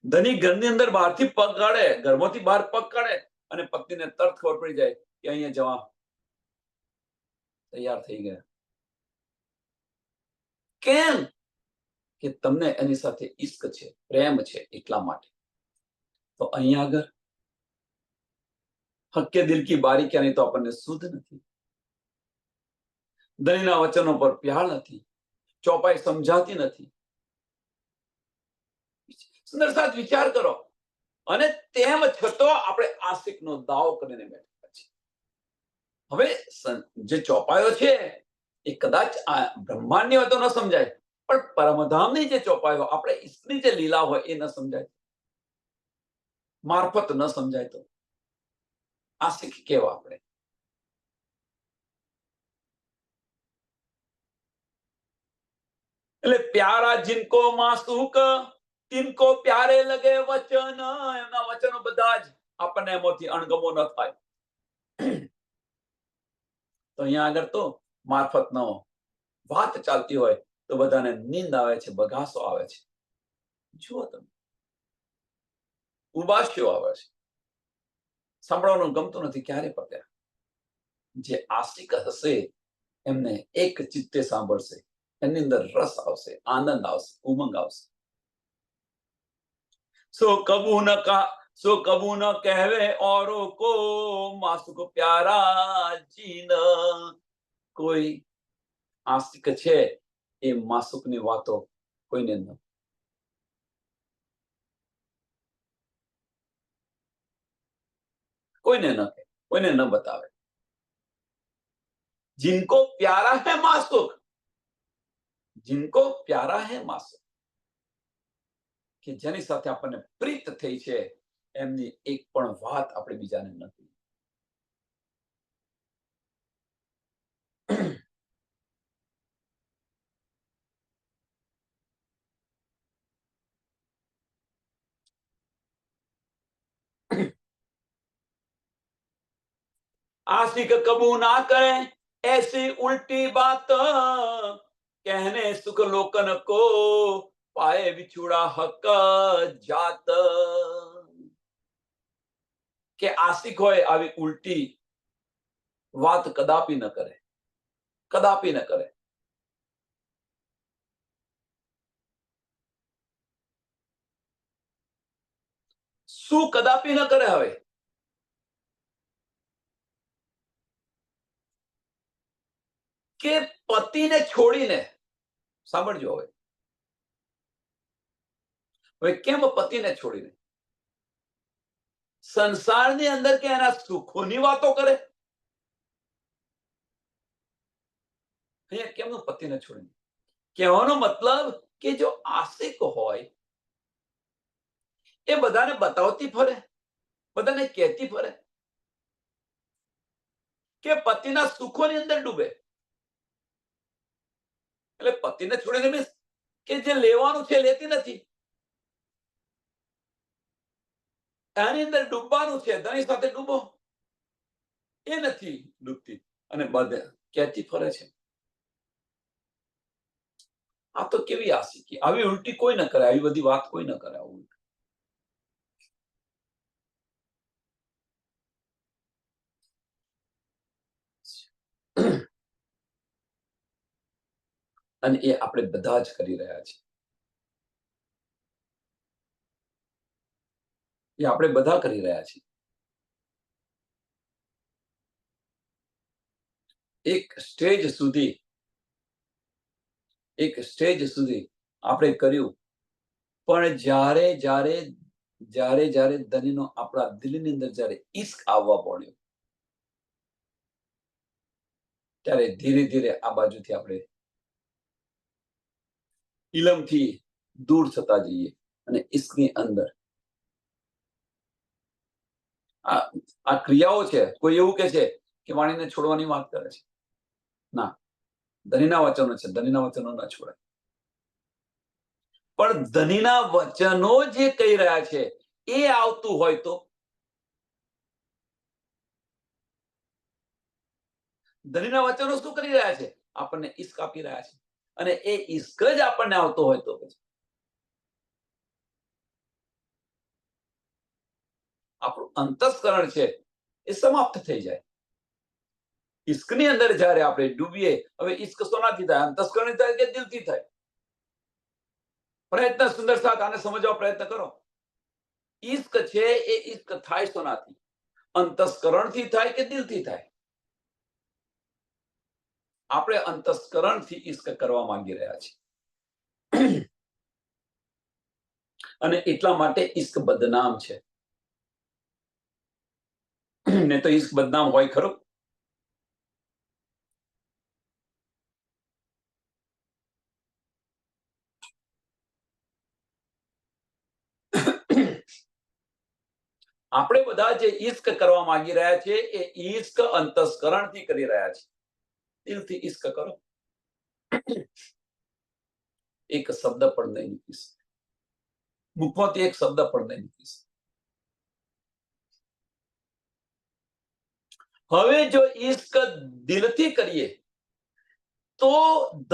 ધની ઘરની અંદર બહારથી પગ કાઢે, ઘરમાંથી બહાર પગ કાઢે અને પત્નીને તરત ખબર પડી જાય કે અહીંયા જવા તૈયાર થઈ ગયા. કેમ? કે તમને એની સાથે ઈશ્ક છે, પ્રેમ છે, એટલા માટે. તો અહીંયા આગળ હક્કે દિલ કી બારીકિયાની તો આપણને શુદ્ધ નથી, ધણીના વચનો પર પ્યાર નથી, ચોપાઈ સમજાતી નથી. સુંદર સાથ વિચાર કરો, અને તેમ છતાં આપણે આશિકનો દાવો કરીને બેઠા છીએ. હવે જે ચોપાયો છે એ કદાચ આ બ્રહ્માંડની વાતો ન સમજાય, પણ પરમધામની જે ચોપાયો, આપણે ઈશ્વરની જે લીલા હોય એ ન સમજાય, મારફત ન સમજાય, તો આશિક કેવા આપણે? એટલે પ્યારા જિનકો માસૂક તિનકો પ્યારે લગે વચન, એમના વચનો બધા જ આપણને એમાંથી અણગમો ન થાય. તો અહીંયા આગળ તો મારફત ન વાત ચાલતી હોય તો બધાને નીંદ આવે છે, બગાસો આવે છે. જુઓ તમે, ઉબાસ્યો આવે છે, સાંભળવાનું ગમતું નથી. ક્યારે પત્યા? જે આશિક હશે એમને એક ચિત્તે સાંભળશે, એની અંદર રસ આવશે, આનંદ આવશે, ઉમંગ આવશે. सो कबू न कहवे औरों को मासुक प्यारा जीन. કોઈ આશિક છે એ માસુકની વાતો કોઈને ન, કોઈને ન કહે, કોઈને ન બતાવે. जिनको प्यारा है मासुक, जिनको प्यारा है मासुक, કે જેની સાથે આપણને પ્રીત થઈ છે, એમની એક પણ વાત આપણે બીજાને નથી. आशिक कबू ना करे ऐसी उल्टी बात, कहने सुख लोकन को पाए विछुड़ा हक जात. કે આશિક હોય આવી ઉલટી વાત કદાપી ન કરે, કદાપી ન કરે. શું કદાપી ન કરે? હવે કે પતિને છોડીને, સાંભળજો હવે, હવે કેમ પતિને છોડીને સંસારની અંદર કે એના સુખોની વાતો કરે? અહીંયા કેમનું પતિને છોડીને? કહેવાનો મતલબ કે જો આશિક હોય એ બધાને બતાવતી ફરે, બધાને કહેતી ફરે કે પતિના સુખોની અંદર ડૂબે. એટલે પતિને છોડીને મીન્સ કે જે લેવાનું છે લેતી નથી, એની અંદર ડૂબવાનું છે, ધણી સાથે ડૂબો, એ નથી ડૂબતી, અને બધે કહેતી ફરે છે. આ તો કેવી આશિકી! આવી ઉલટી કોઈ ન કરે, આવી બધી વાત કોઈ ન કરે. આવું અને એ આપણે બધા જ કરી રહ્યા છીએ. એ આપણે બધા કરી રહ્યા છીએ. એક સ્ટેજ સુધી આપણે કર્યું, પણ જ્યારે જ્યારે જ્યારે જ્યારે ધણીનો આપણા દિલની અંદર જ્યારે ઈશ્ક આવવા પડ્યો, ત્યારે ધીરે ધીરે આ બાજુથી આપણે ઇલમથી દૂર થતા જઈએ, અને ઈશ્કની અંદર આ ક્રિયાઓ છે. કોઈ એવું કે છે કે વાણીને છોડવાની વાત કરે છે. ના, ધણીના વચનો છે, ધણીના વચનો ન છોડાય. પણ ધણીના વચનો જે કહી રહ્યા છે એ આવતું હોય તો, ધણીના વચનો શું કરી રહ્યા છે? આપણને ઈશ્ક આપી રહ્યા છે, અને એ ઈશ્ક જ આપણને આવતો હોય તો પછી આપણું અંતસ્કરણ છે એ સમાપ્ત થઈ જાય. ઈશ્કની અંદર જ્યારે આપણે ડૂબીએ, હવે ઈશ્ક શોનાથી થાય? અંતસ્કરણ થાય કે દિલથી થાય? પ્રયત્ન સુંદર સાથ આને સમજવા પ્રયત્ન કરો. ઈશ્ક છે એ ઈશ્ક થાય શોનાથી? અંતસ્કરણથી થાય કે દિલથી થાય? આપણે અંતસ્કરણથી ઈશ્ક કરવા માંગી રહ્યા છીએ અને એટલા માટે ઈશ્ક બદનામ છે. ને તો ઈશ્ક બદનામ હોય ખરું? આપણે બધા જે ઈશ્ક કરવા માંગી રહ્યા છે એ ઈશ્ક અંતસ્કરણથી કરી રહ્યા છે. દિલથી ઈશ્ક કરો. એક શબ્દ પણ નહીં નીકળી શકે. મુખમાંથી એક શબ્દ પણ નહીં નીકળી શકે. હવે જો ઈશ્ક દિલથી કરીએ તો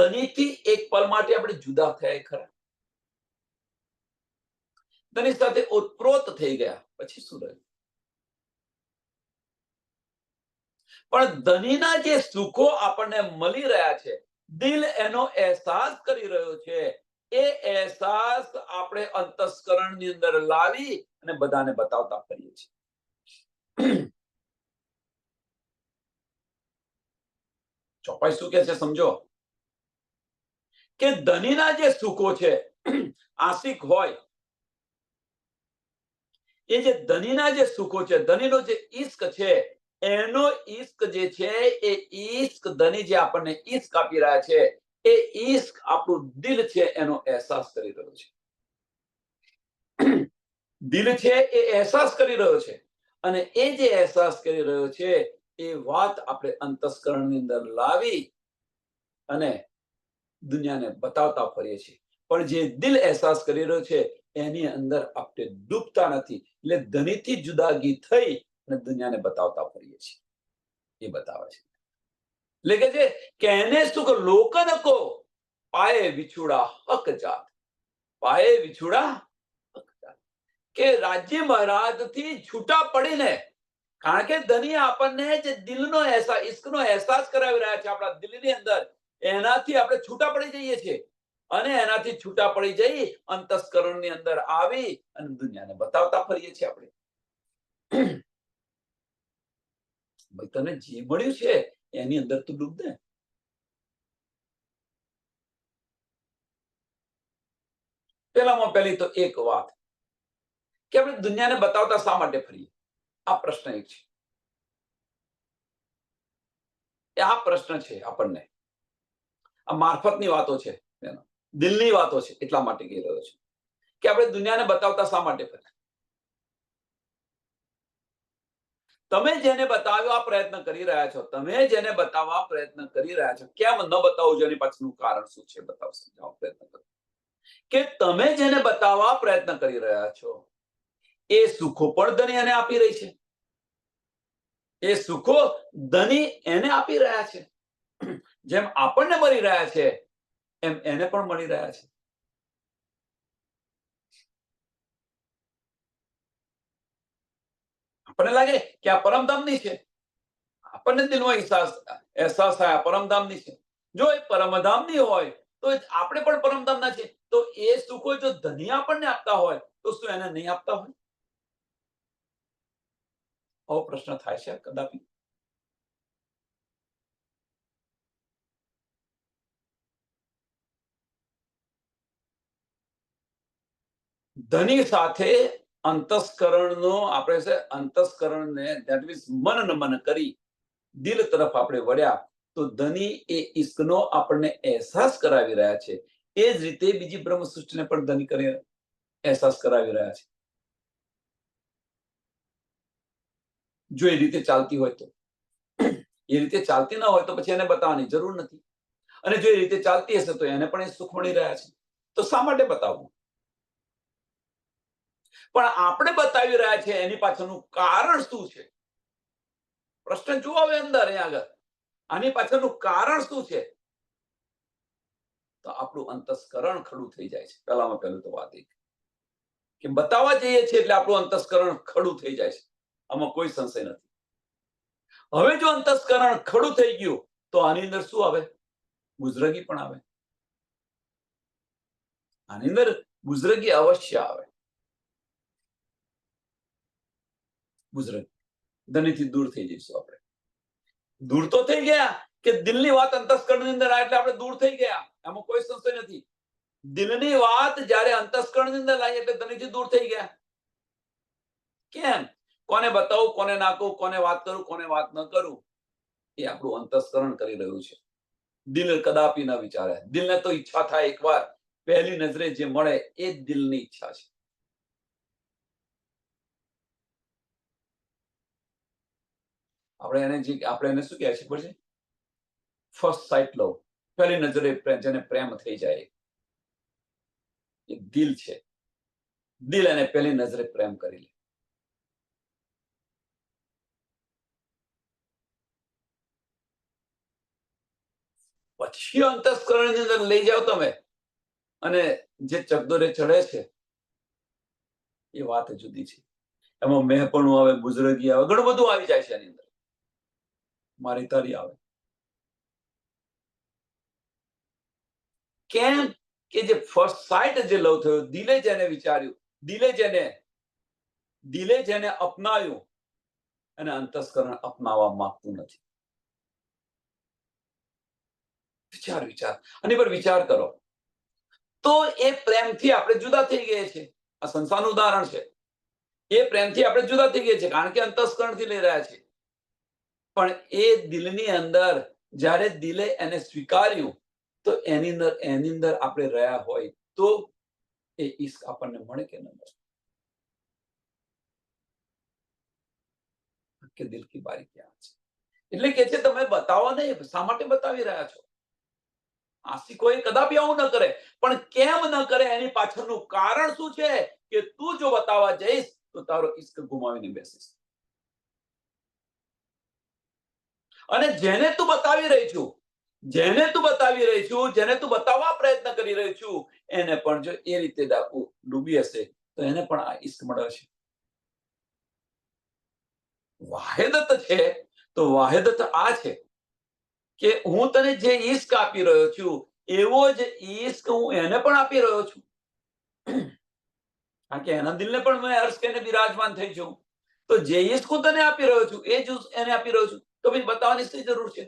ધનીથી એક પલ માટે આપણે જુદા થયા ખરા? ધની સાથે ઓતપ્રોત થઈ ગયા પછી શું રહ્યું? પણ ધનીના જે સુખો આપણને મળી રહ્યા છે, દિલ એનો અહેસાસ કરી રહ્યો છે. એ અહેસાસ આપણે અંતસ્કરણની અંદર લાવી અને બધાને બતાવતા ફરીએ છીએ. ચોપાઈ શું કે છે સમજો કે ધનીના જે સુખો છે, આશિક હોય, એ જે ધનીના જે સુખો છે, ધનીનો જે ઈશ્ક છે, એનો ઈશ્ક જે છે એ ઈશ્ક ધની જે આપણને ઈશ્ક આપી રહ્યા છે, એ ઈશ્ક આપણું દિલ છે એનો અહેસાસ કરી રહ્યો છે. દિલ છે એ અહેસાસ કરી રહ્યો છે અને એ જે અહેસાસ કરી રહ્યો છે એ વાત આપણે અંતસ્કરણની અંદર લાવી અને દુનિયાને બતાવતા ફરીએ છીએ. પણ જે દિલ અહેસાસ કરી રહ્યો છે એની અંદર આપણે ડૂબતા નથી. એટલે ધનીથી જુદાગી થઈ અને દુનિયાને બતાવતા ફરીએ છીએ. એ બતાવે છે. એટલે કે છે કે એને સુખ લોકન કો પાયે વિછુડા હક જાત. પાયે વિછુડા હક જાત. કે રાજ્ય મહારાજથી છૂટા પડીને, કારણ કે ધની આપણને જે દિલનો અહેસાસ, ઈશ્કનો અહેસાસ કરાવી રહ્યા છે આપણા દિલની અંદર, એનાથી આપણે છૂટા પડી જઈએ છીએ અને એનાથી છૂટા પડી જઈ અંતસ્કરણની અંદર આવી અને દુનિયાને બતાવતા ફરીએ છીએ આપણે. ભાઈ તને જે મળ્યું છે એની અંદર તું ડૂબ દે. પેલામાં પહેલી તો એક વાત કે આપણે દુનિયાને બતાવતા શા માટે ફરીએ? આ પ્રશ્ન એક છે. આ પ્રશ્ન છે આપણને. આ મારફતની વાતો છે, દિલની વાતો છે, એટલા માટે કહી રહ્યો છું કે આપણે દુનિયાને બતાવતા શા માટે ફરીએ? તમે જેને બતાવવા પ્રયત્ન કરી રહ્યા છો, તમે જેને બતાવવા પ્રયત્ન કરી રહ્યા છો, કેમ ન બતાવવું જોઈએ? પાછળનું કારણ શું છે બતાવો, સમજાવો પ્રયત્ન કરો. કે તમે જેને બતાવવા પ્રયત્ન કરી રહ્યા છો એ સુખો પણ ધની એને આપી રહી છે. એ સુખો ધની એને આપી રહ્યા છે. જેમ આપણને મળી રહ્યા છે એમ એને પણ મળી રહ્યા છે. આપણને લાગે કે આ પરમધામની છે, આપણને દિલમાં અહેસાસ થાય પરમધામની છે. જો એ પરમધામની હોય તો આપણે પણ પરમધામના છે. તો એ સુખો જો ધની આપણને આપતા હોય તો શું એને નહીં આપતા હોય? આવો પ્રશ્ન થાય છે કદાપી? ધની સાથે અંતસ્કરણનો આપણે છે, અંતસ્કરણને ધેટ મીન્સ મન નમન કરી દિલ તરફ આપણે વળ્યા તો ધની એ ઈશ્કનો આપણને અહેસાસ કરાવી રહ્યા છે. એ જ રીતે બીજી બ્રહ્મ સૃષ્ટિને પણ ધની કરી અહેસાસ કરાવી રહ્યા છે. જો એ રીતે ચાલતી હોય તો. એ રીતે ચાલતી ન હોય તો પછી એને બતાવવાની જરૂર નથી. અને જો એ રીતે ચાલતી હશે તો એને પણ એ સુખ મળી રહ્યા છે. તો શા માટે બતાવવું? પણ આપણે બતાવી રહ્યા છે એની પાછળનું કારણ શું છે? પ્રશ્ન જુઓ હવે અંદર અહીંયા આગળ. આની પાછળનું કારણ શું છે? તો આપણું અંતસ્કરણ ખડું થઈ જાય છે. પહેલામાં પહેલું તો વાત એ કે બતાવવા જઈએ છીએ એટલે આપણું અંતસ્કરણ ખડું થઈ જાય છે. આમાં કોઈ સંશય નથી. હવે જો અંતસ્કરણ ખડું થઈ ગયું તો આની અંદર શું આવે? ગુજરગી પણ આવે. આની અંદર બુઝરગી અવશ્ય આવે. બુઝરગ ધનીથી દૂર થઈ જઈશું આપણે. દૂર તો થઈ ગયા કે દિલની વાત અંતસ્કરણની અંદર આવે એટલે આપણે દૂર થઈ ગયા, એમાં કોઈ સંશય નથી. દિલની વાત જ્યારે અંતસ્કરણની અંદર લાવી એટલે ધનીથી દૂર થઈ ગયા. કેમ? કોને બતાવું, કોને ના કહું, કોને વાત કરું, કોને વાત ન કરું, એ આપણું અંતસ્કરણ કરી રહ્યું છે. દિલ કદાપી ન વિચારે. દિલને તો ઈચ્છા થાય એકવાર પહેલી નજરે જે મળે એ જ દિલની ઈચ્છા છે. આપણે એને શું કહે છે ખબર છે? ફર્સ્ટ સાઇટ લવ. પહેલી નજરે જેને પ્રેમ થઈ જાય એ દિલ છે. દિલ એને પહેલી નજરે પ્રેમ કરી લે. પછી અંતસ્કરણની અંદર લઈ જાઓ તમે, અને જે ચકદોરે ચડે છે એ વાત જુદી છે. એમાં મેહપણું આવે, બુઝરગી આવે, ઘણું બધું આવી જાય છે એની અંદર. મારી તારી આવે. કેમ કે જે ફર્સ્ટ સાઇટ જે લવ થયો, દિલે જેને વિચાર્યું, દિલે જેને અપનાવ્યું, અને અંતસ્કરણ અપનાવવા માંગતું નથી. વિચાર આની પર વિચાર કરો. તો એ પ્રેમથી આપણે જુદા થઈ ગયા છે. આ સંસારનું ઉદાહરણ છે. એ પ્રેમથી આપણે જુદા થઈ ગયા છે કારણ કે અંતસ્કરણથી લઈ રહ્યા છે. પણ એ દિલની અંદર જ્યારે દિલે એને સ્વીકાર્યું તો એની અંદર આપણે રહ્યા હોય તો એ ઈશ્ક આપણને મળે કે ન મળે? કે દિલ કી બારી ક્યાં છે? એટલે કે છે તમે બતાવો નહીં, શા માટે બતાવી રહ્યા છો? આશિકોએ કદાપી આવું ન કરે. પણ કેમ ન કરે એની પાછળનું કારણ શું છે કે તું જો બતાવવા જઈશ તો તારો ઈશ્ક ગુમાવીને બેસીશ. અને જેને તું બતાવી રહી છું, જેને તું બતાવવા પ્રયત્ન કરી રહી છું, એને પણ જો એ રીતે ડૂબી હશે તો એને પણ આ ઈશ્ક મળે છે. વાહેદત છે તો વાહેદત આ છે કે હું તને જે ઈશ્ક આપી રહ્યો છું એવો જ ઈશ્ક હું એને પણ આપી રહ્યો છું. કારણ કે એના દિલને પણ મેં અર્શ કરીને બિરાજમાન થઈ છું. તો જે ઈશ્ક હું તને આપી રહ્યો છું એ જ એને આપી રહ્યો છું. તો પછી બતાવવાની શી જરૂર છે?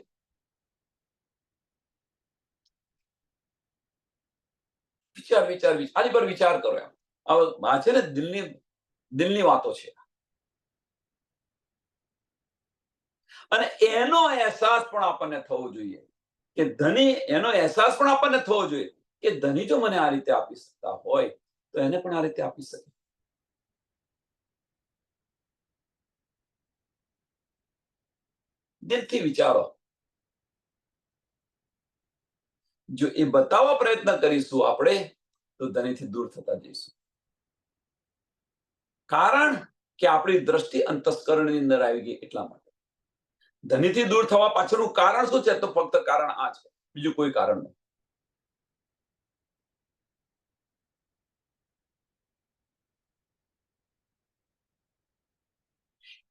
આની પર વિચાર કરો. એમ આ છે ને દિલની વાતો છે. અને એનો અહેસાસ પણ આપણને થવો જોઈએ કે ધની, એનો અહેસાસ પણ આપણને થવો જોઈએ કે ધની જો મને આ રીતે આપી શકતા હોય તો એને પણ આ રીતે આપી શકે. દિલથી વિચારો. જો એ બતાવવા પ્રયત્ન કરીશું આપણે તો ધનીથી દૂર થતા જઈશું. કારણ કે આપણી દ્રષ્ટિ અંતસ્કરણની અંદર આવી ગઈ એટલા માટે. ધનીથી દૂર થવા પાછળનું કારણ શું છે? તો ફક્ત કારણ આ છે, બીજું કોઈ કારણ નહીં.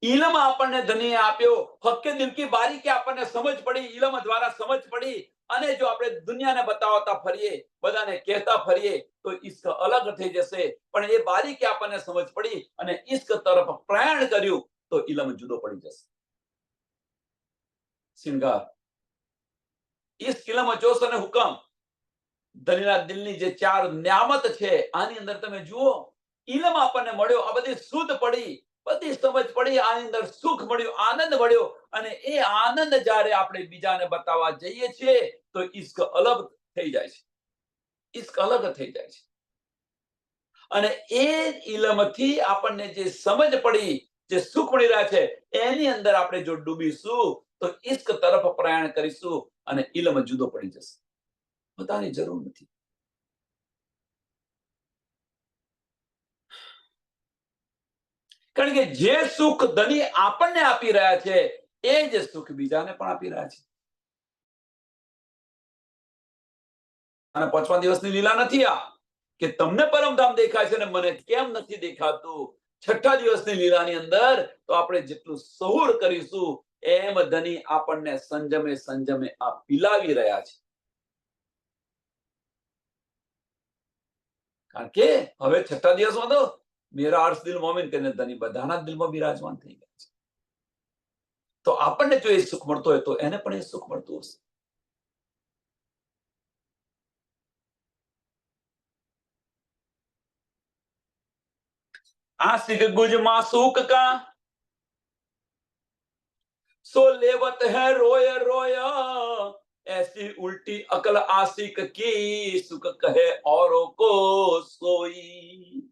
ઇલમ આપણને ધનીએ આપ્યો, હક્કે દિલ કી બારી કે આપણને સમજ પડી, ઇલમ દ્વારા સમજ પડી. અને જો આપણે દુનિયાને બતાવતા ફરીએ, બધાને કહેતા ફરીએ તો ઈશ્ક અલગ થઈ જશે. પણ એ બારી કે આપણને સમજ પડી અને ઈશ્ક તરફ પ્રયાણ કર્યું તો ઇલમ જુદો પડી જશે. શિંગાર, ઈશ્ક, ઇલમ, જોશ અને હુકમ, ધનીના દિલની જે ચાર ન્યામત છે આની અંદર તમે જુઓ. ઇલમ આપણને મળ્યો, આ બધી શુદ્ધ પડી, બધી સમજ પડી, આની અંદર સુખ મળ્યું, આનંદ મળ્યો. અને એ આનંદ જ્યારે આપણે બીજાને બતાવવા જઈએ છીએ તો ઈશ્ક અલગ થઈ જાય છે. ઈશ્ક અલગ થઈ જાય છે. અને એ ઇલમથી આપણને જે સમજ પડી, જે સુખ મળી રહ્યા છે એની અંદર આપણે જો ડૂબીશું તો ઈશ્ક તરફ પ્રયાણ કરીશું અને ઇલમ જુદો પડી જશે. બધાની જરૂર નથી. કારણ કે જે સુખ ધની આપણને આપી રહ્યા છે એ જ સુખ બીજાને પણ આપી રહ્યા છે. અને 5મા દિવસની લીલા નથી આ કે તમને પરમધામ દેખાય છે ને મને કેમ નથી દેખાતું. 6ઠ્ઠા દિવસની લીલાની અંદર તો આપણે જેટલું સહુર કરીશું એમ ધની આપણને સંજમે આ પીલાવી રહ્યા છે. કારણ કે હવે છઠ્ઠા દિવસમાં તો મેરા અર્શ દિલ મોમિન કરીને ધની બધાના દિલમાં બિરાજમાન થઈ ગયા છે. તો આપણને જો એ સુખ મળતો હોય તો એને પણ એ સુખ મળતું હશે. आशिक गुज मासूक का सो लेवत है रोय रोय, ऐसी उल्टी अकल आशिक की सुख कहे औरों को सोई.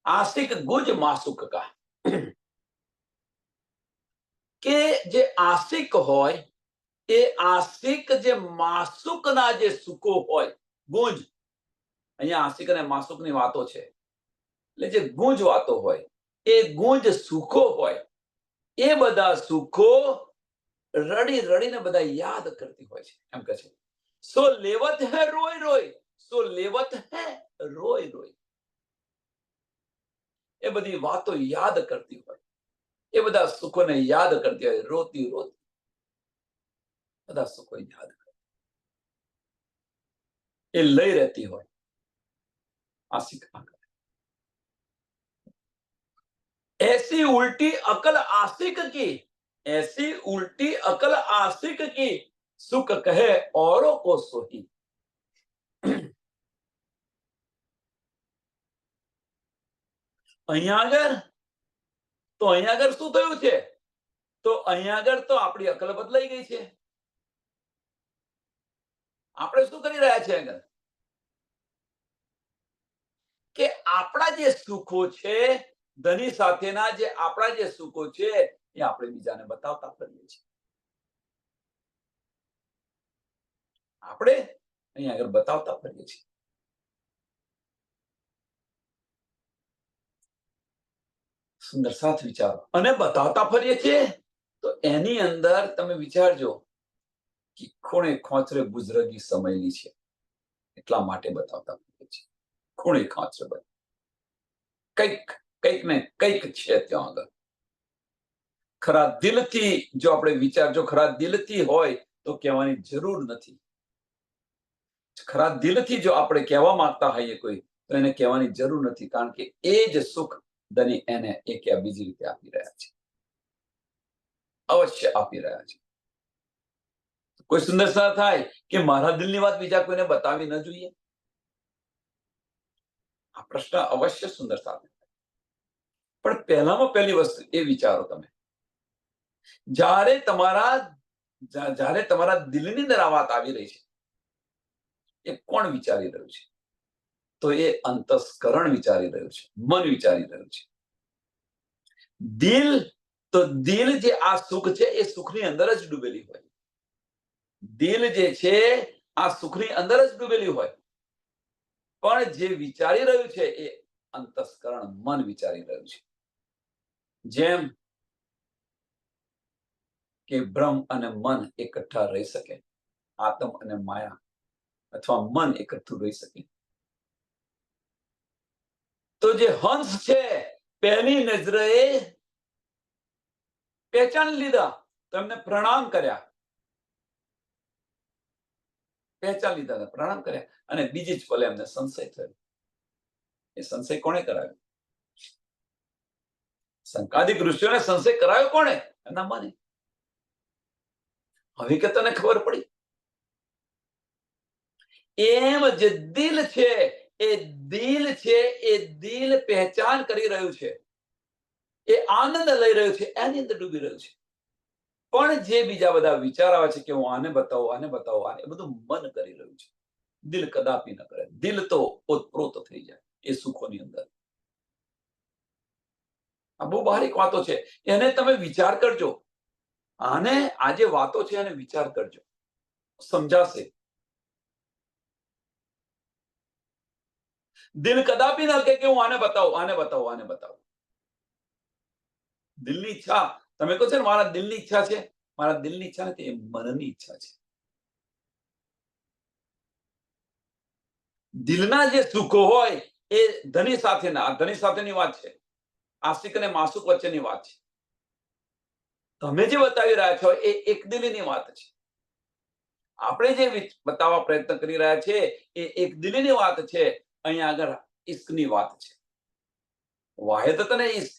આશિક ગુજ માસુક કા કે જે આશિક હોય એ આશિક જે માસુકના જે સુખો હોય, ગુંજ, અહીંયા આશિક અને માસુકની વાતો છે, એટલે જે ગુંજ વાતો હોય એ ગુંજ સુખો હોય, એ બધા સુખો રડી રડીને બધા યાદ કરતી હોય છે. એમ કહે છે, સો લેવત હે રોય રોય, સો લેવત હે રોય રોય. એ બધી વાતો યાદ કરતી હોય, એ બધા સુખોને યાદ કરતી હોય, રોતી રોતી બધા સુખો યાદ કરે, એ લઈ રહેતી હોય. आशिक ऐसी उल्टी अकल आशिक की, ऐसी उल्टी अकल आशिक की सुख कहे औरों को सोही. અહીંયા આગળ તો અહીંયા આગળ શું થયું છે? તો અહીંયા આગળ તો આપણી અકલ બદલાઈ ગઈ છે. આપણે શું કરી રહ્યા છે આગળ? કે આપણા જે સુખો છે, ધની સાથેના જે આપણા જે સુખો છે, એ આપણે બીજાને બતાવતા ફરીએ છીએ. આપણે અહીંયા આગળ બતાવતા ફરીએ છીએ. સુંદર સાથ વિચારો અને બતાવતા ફરીએ છીએ તો એની અંદર તમે વિચારજો કે ખૂણે ખોંચરે બુઝરગી સમયની છે, એટલા માટે બતાવતા ફરીએ છીએ. ખૂણે ખોંચરે કંઈક કંઈક ને કંઈક છે ત્યાં આગળ. ખરા દિલથી જો આપણે વિચારજો, ખરા દિલથી હોય તો કહેવાની જરૂર નથી. ખરા દિલથી જો આપણે કહેવા માંગતા હોઈએ કોઈ, તો એને કહેવાની જરૂર નથી, કારણ કે એ જ સુખ ધની એને એક યા બીજી રીતે આપી રહ્યા છે, અવશ્ય આપી રહ્યા છે. કોઈ સુંદરતા થાય કે મારા દિલની વાત બીજા કોઈને બતાવી ન જોઈએ? આ પ્રશ્ન અવશ્ય સુંદરતા થાય. પણ પહેલામાં પહેલી વસ્તુ એ વિચારો તમે, જ્યારે તમારા દિલની અંદર આ વાત આવી રહી છે, એ કોણ વિચારી રહ્યું છે? તો એ અંતસ્કરણ વિચારી રહ્યું છે, મન વિચારી રહ્યું છે. દિલ જે આ સુખ છે એ સુખની અંદર જ ડૂબેલી હોય. દિલ જે છે આ સુખની અંદર જ ડૂબેલી હોય, પણ જે વિચારી રહ્યું છે એ અંતસ્કરણ, મન વિચારી રહ્યું છે. જેમ કે બ્રહ્મ અને મન એકઠા રહી શકે, આત્મ અને માયા અથવા મન એકઠું રહી શકે. તો જે હંસ છે પહેલી નજરે પહેચાન લીધા, તો એમને પ્રણામ કર્યા, પહેચાન લીધા, પ્રણામ કર્યા, અને બીજી જ પલે એમને સંશય થયો. એ સંશય કોણે કરાવ્યો? શંકાદિક ઋષિઓને સંશય કરાયો કોણે? એમના મને. હવે કે તને ખબર પડી. એમ જે દિલ છે એ દિલ પહેચાન કરી રહ્યું છે, એ આનંદ લઈ રહ્યું છે, એની અંદર ડૂબી રહ્યું છે. પણ જે બીજા બધા વિચાર આવે છે કે હું આને બતાવું, આને બતાવું, આને, બધું મન કરી રહ્યું છે. દિલ કદાપી ન કરે. દિલ તો ઓતપ્રોત થઈ જાય એ સુખોની અંદર. આ બહુ બારીક વાતો છે, એને તમે વિચાર કરજો. આને આ જે વાતો છે એને વિચાર કરજો, સમજાશે. દિલ કદાપી ન કહે કે હું આને બતાવું, આને બતાવું, આને બતાવું. દિલની ઈચ્છા, તમે કહો છો ને મારા દિલની ઈચ્છા છે, મારા દિલની ઈચ્છા નથી, એ મનની ઈચ્છા છે. દિલના જે સુખો હોય એ ધની સાથેના, આ ધની સાથેની વાત છે, આશિક અને માસુક વચ્ચેની વાત છે. તમે જે બતાવી રહ્યા છો એ એકદિલીની વાત છે. આપણે જે બતાવવા પ્રયત્ન કરી રહ્યા છે એ એકદિલીની વાત છે. અહીંયા આગળ ઈશ્કની વાત છે. વાહિદત અને ઈશ્ક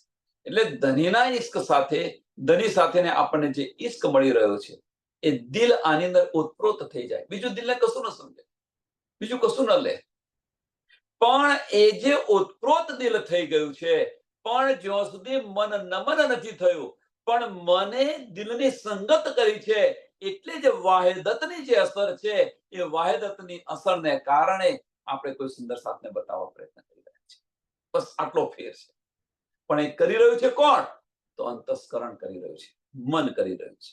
એટલે ધનીના ઈશ્ક સાથે, ધની સાથેને આપણને જે ઈશ્ક મળી રહ્યો છે એ દિલ આની અંદર ઉત્પ્રોત થઈ જાય. બીજું દિલને કશું ન સમજે, બીજું કશું ન લે. પણ એ જે ઉત્પ્રોત દિલ થઈ ગયું છે, પણ જ્યાં સુધી મન નમન નથી થયું, પણ મને દિલની સંગત કરી છે, એટલે જે વાહિદતની જે અસર છે એ વાહિદતની અસરને કારણે આપણે કોઈ સુંદર સાથને બતાવવા પ્રયત્ન કરી રહ્યા છીએ. બસ આટલો ફેર છે. પણ એ કરી રહ્યું છે કોણ? તો અંતસ્કરણ કરી રહ્યું છે, મન કરી રહ્યું છે.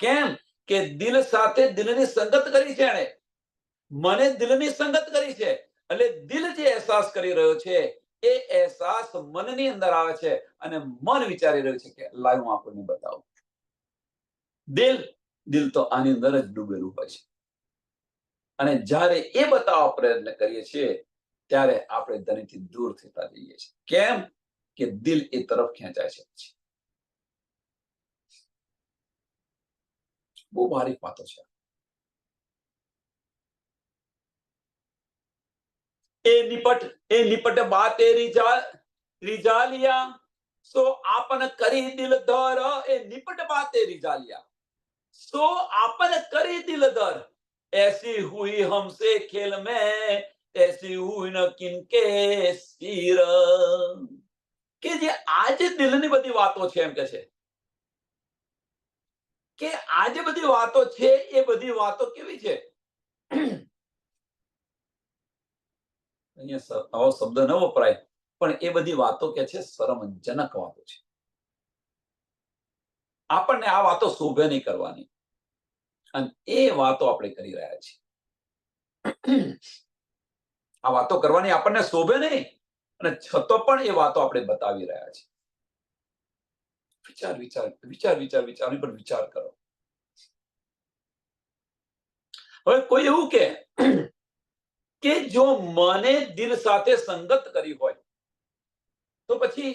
કેમ કે દિલ સાથે દિલની સંગત કરી છે એણે, મને દિલની સંગત કરી છે. એટલે દિલ જે અહેસાસ કરી રહ્યો છે એ અહેસાસ મનની અંદર આવે છે અને મન વિચારી રહ્યું છે કે લાવ હું આપણને બતાવું. દિલ તો આની અંદર જ ડૂબેલું હોય છે. અને જ્યારે એ બતાવવા પ્રયત્ન કરીએ છીએ ત્યારે આપણે ધનીથી દૂર થતા જઈએ છીએ. કેમ કે દિલ એ તરફ ખેંચાય છે. પછી બહુ બારીક વાતો છે. એ નિપટ બાતે રીજાલિયા, સો આપન કરી દિલ દર. એ નિપટ બાતે રીજાલિયા, સો आपन करी दिल दर. ऐसी हुई हमसे खेल में, ऐसी हुई न किनके सीर. કે જે આજે દિલની બધી વાતો છે, એમ કે છે કે આ જે બધી વાતો છે એ બધી વાતો કેવી છે? અહીંયા આવો શબ્દ ન વપરાય, પણ એ બધી વાતો કે છે શરમજનક વાતો છે. આપણને આ વાતો શોભે નહીં કરવાની, અને એ વાતો આપણે કરી રહ્યા છીએ. આ વાતો કરવાની આપણને શોભે નહીં, અને છતાં પણ એ વાતો આપણે બતાવી રહ્યા છીએ. આની પર વિચાર કરો. હવે કોઈ એવું કે જો મને દિલ સાથે સંગત કરી હોય તો પછી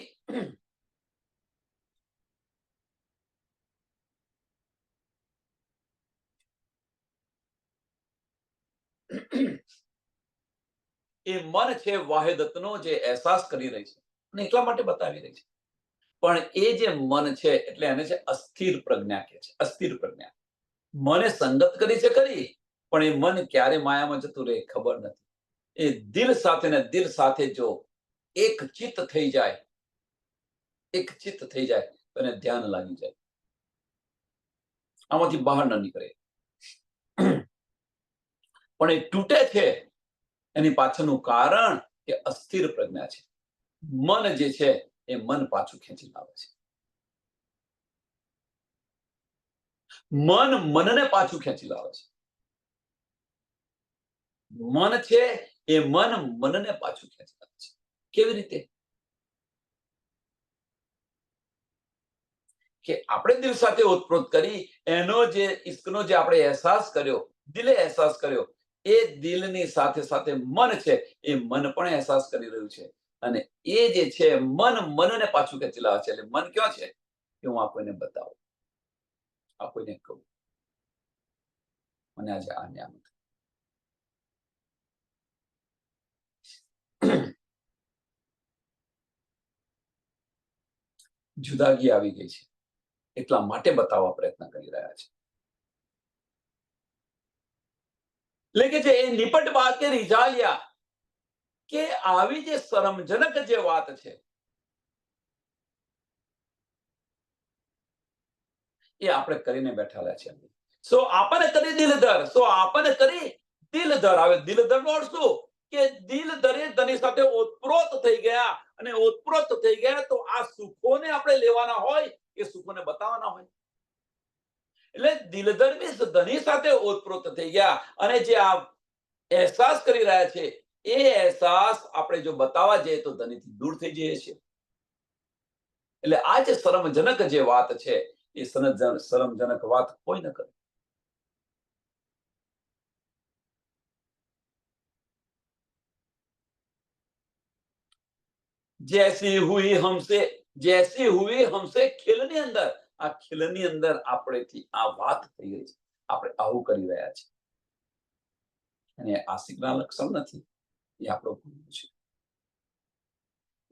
એ મન છે વાહિદતનો જે અહેસાસ કરી રહી છે અને એટલા માટે બતાવી રહી છે. પણ એ જે મન છે એટલે એને છે અસ્થિર પ્રજ્ઞા કહે છે. અસ્થિર પ્રજ્ઞા. મને સંગત કરી છે ખરી, પણ એ મન ક્યારે માયામાં જતું રહે ખબર નથી. એ દિલ સાથે ને દિલ સાથે જો એક ચિત્ત થઈ જાય, એક ચિત્ત થઈ જાય તો એને ધ્યાન લાગી જાય, આમાંથી બહાર ન નીકળે. પણ એ તૂટે છે એની પાછળનું કારણ કે અસ્થિર પ્રજ્ઞા છે. મન જે છે એ મન પાછું ખેંચી લાવે છે. મનને પાછું ખેંચી લાવે છે. મન છે એ મનને પાછું ખેંચી લાવે છે. કેવી રીતે? કે આપણે દિલ સાથે ઓતપ્રોત કરી, એનો જે ઈશ્કનો જે આપણે અહેસાસ કર્યો, દિલે અહેસાસ કર્યો, એ દિલની સાથે સાથે મન છે એ મન પણ અહેસાસ કરી રહ્યું છે. અને એ જે છે મનને પાછું ખેંચી લાવે છે. એટલે મન ક્યાં છે કે હું આ કોઈને બતાવું, આ કોઈને કહું, મને આજે આ ન્યામ. જુદાગી આવી ગઈ છે એટલા માટે બતાવવા પ્રયત્ન કરી રહ્યા છે. એટલે કે જે એ નિપટ બાતે રીઝાલિયા, કે આવી જે શરમજનક જે વાત છે એ આપણે કરીને બેઠેલા છે. સો આપણને કરી દિલ દર, સો આપણને કરી દિલ દર. આવે દિલ દર નો અર્થ શું? કે દિલ દરે ધની સાથે ઓતપ્રોત થઈ ગયા, અને ઓતપ્રોત થઈ ગયા તો આ સુખોને આપણે લેવાના હોય, એ સુખોને બતાવવાના હોય. એટલે દિલદર મીન્સ ધની સાથે ઓતપ્રોત થઈ ગયા, અને જે આ અહેસાસ કરી રહ્યા છે એ અહેસાસ આપણે જો બતાવવા જઈએ તો ધનીથી દૂર થઈ જઈએ છીએ. એટલે આ જે શરમજનક જે વાત છે એ શરમજનક વાત કોઈ ન કરે. जैसी हुई हमसे जैसी हुई हमसे खिलनी अंदर आ खिलनी अंदर આપણેથી આ વાત થઈ ગઈ છે આપણે આવું કરી રહ્યા છે અને આશિકના લક્ષણ નથી એ આપણો ગુનો છે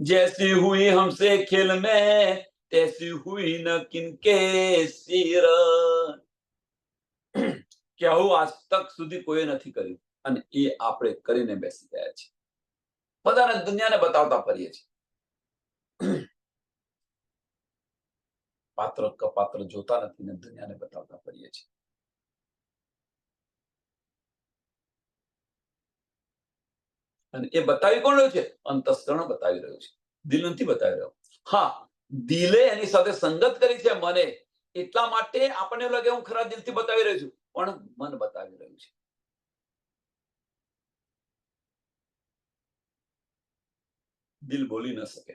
जैसी हुई हमसे खेल में तैसी हुई न किनके सिर કે આવું આજ તક સુધી કોઈ નથી કર્યું અને એ આપણે કરીને બેસી ગયા છે બધાને દુનિયાને બતાવતા ફરીએ છીએ પાત્ર કપાત્ર જોતા નથી ને દુનિયાને બતાવતા ફરીએ છીએ અને એ બતાવી કોણ રહ્યું છે અંતસ્કરણ બતાવી રહ્યું છે દિલ નથી બતાવી રહ્યો હા દિલે એની સાથે સંગત કરી છે મને એટલા માટે આપણને એવું લાગે હું ખરા દિલથી બતાવી રહ્યો છું પણ મન બતાવી રહ્યું છે દિલ બોલી ન શકે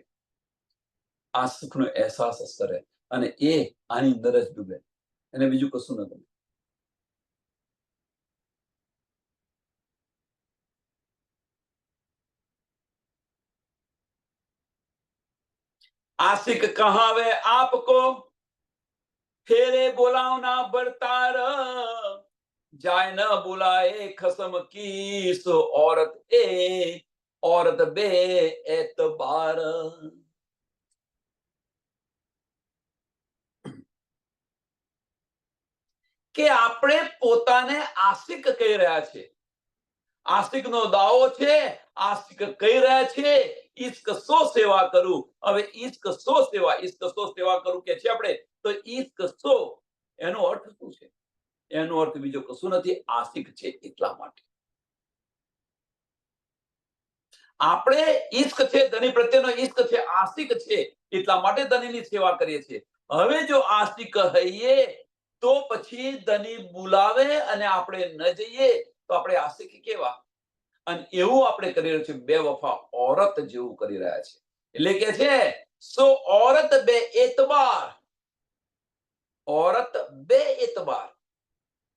આ સુખનો અહેસાસ જ કરે અને એ આની અંદર જ ડૂબે એને બીજું કશું ન ગમે आशिक कहावे आपको फेरे बोलावना बरतार जाय न बुलाए खसम की सो औरत बे एतबार કે આપણે પોતાને આશિક કહી રહ્યા છે આશિકનો દાવો છે આશિક કહી રહ્યા છે ઈશ્ક સો સેવા કરું હવે ઈશ્ક સો સેવા કરું કે છે આપણે તો ઈશ્ક સો એનો અર્થ શું છે એનો અર્થ બીજો કશું નથી આશિક છે એટલા માટે આપણે ઈશ્ક છે ધની પ્રત્યેનો ઈશ્ક છે આશિક છે એટલા માટે ધનીની સેવા કરીએ છીએ હવે જો આશિક હઈએ તો પછી ધની બોલાવે અને આપણે ન જઈએ તો આપણે આશિક કેવા અને એવું આપણે કરી રહ્યા છીએ બેવફા औरत જેવું કરી રહ્યા છે એટલે કે છે સો औरत બે એતબાર औरत બે એતબાર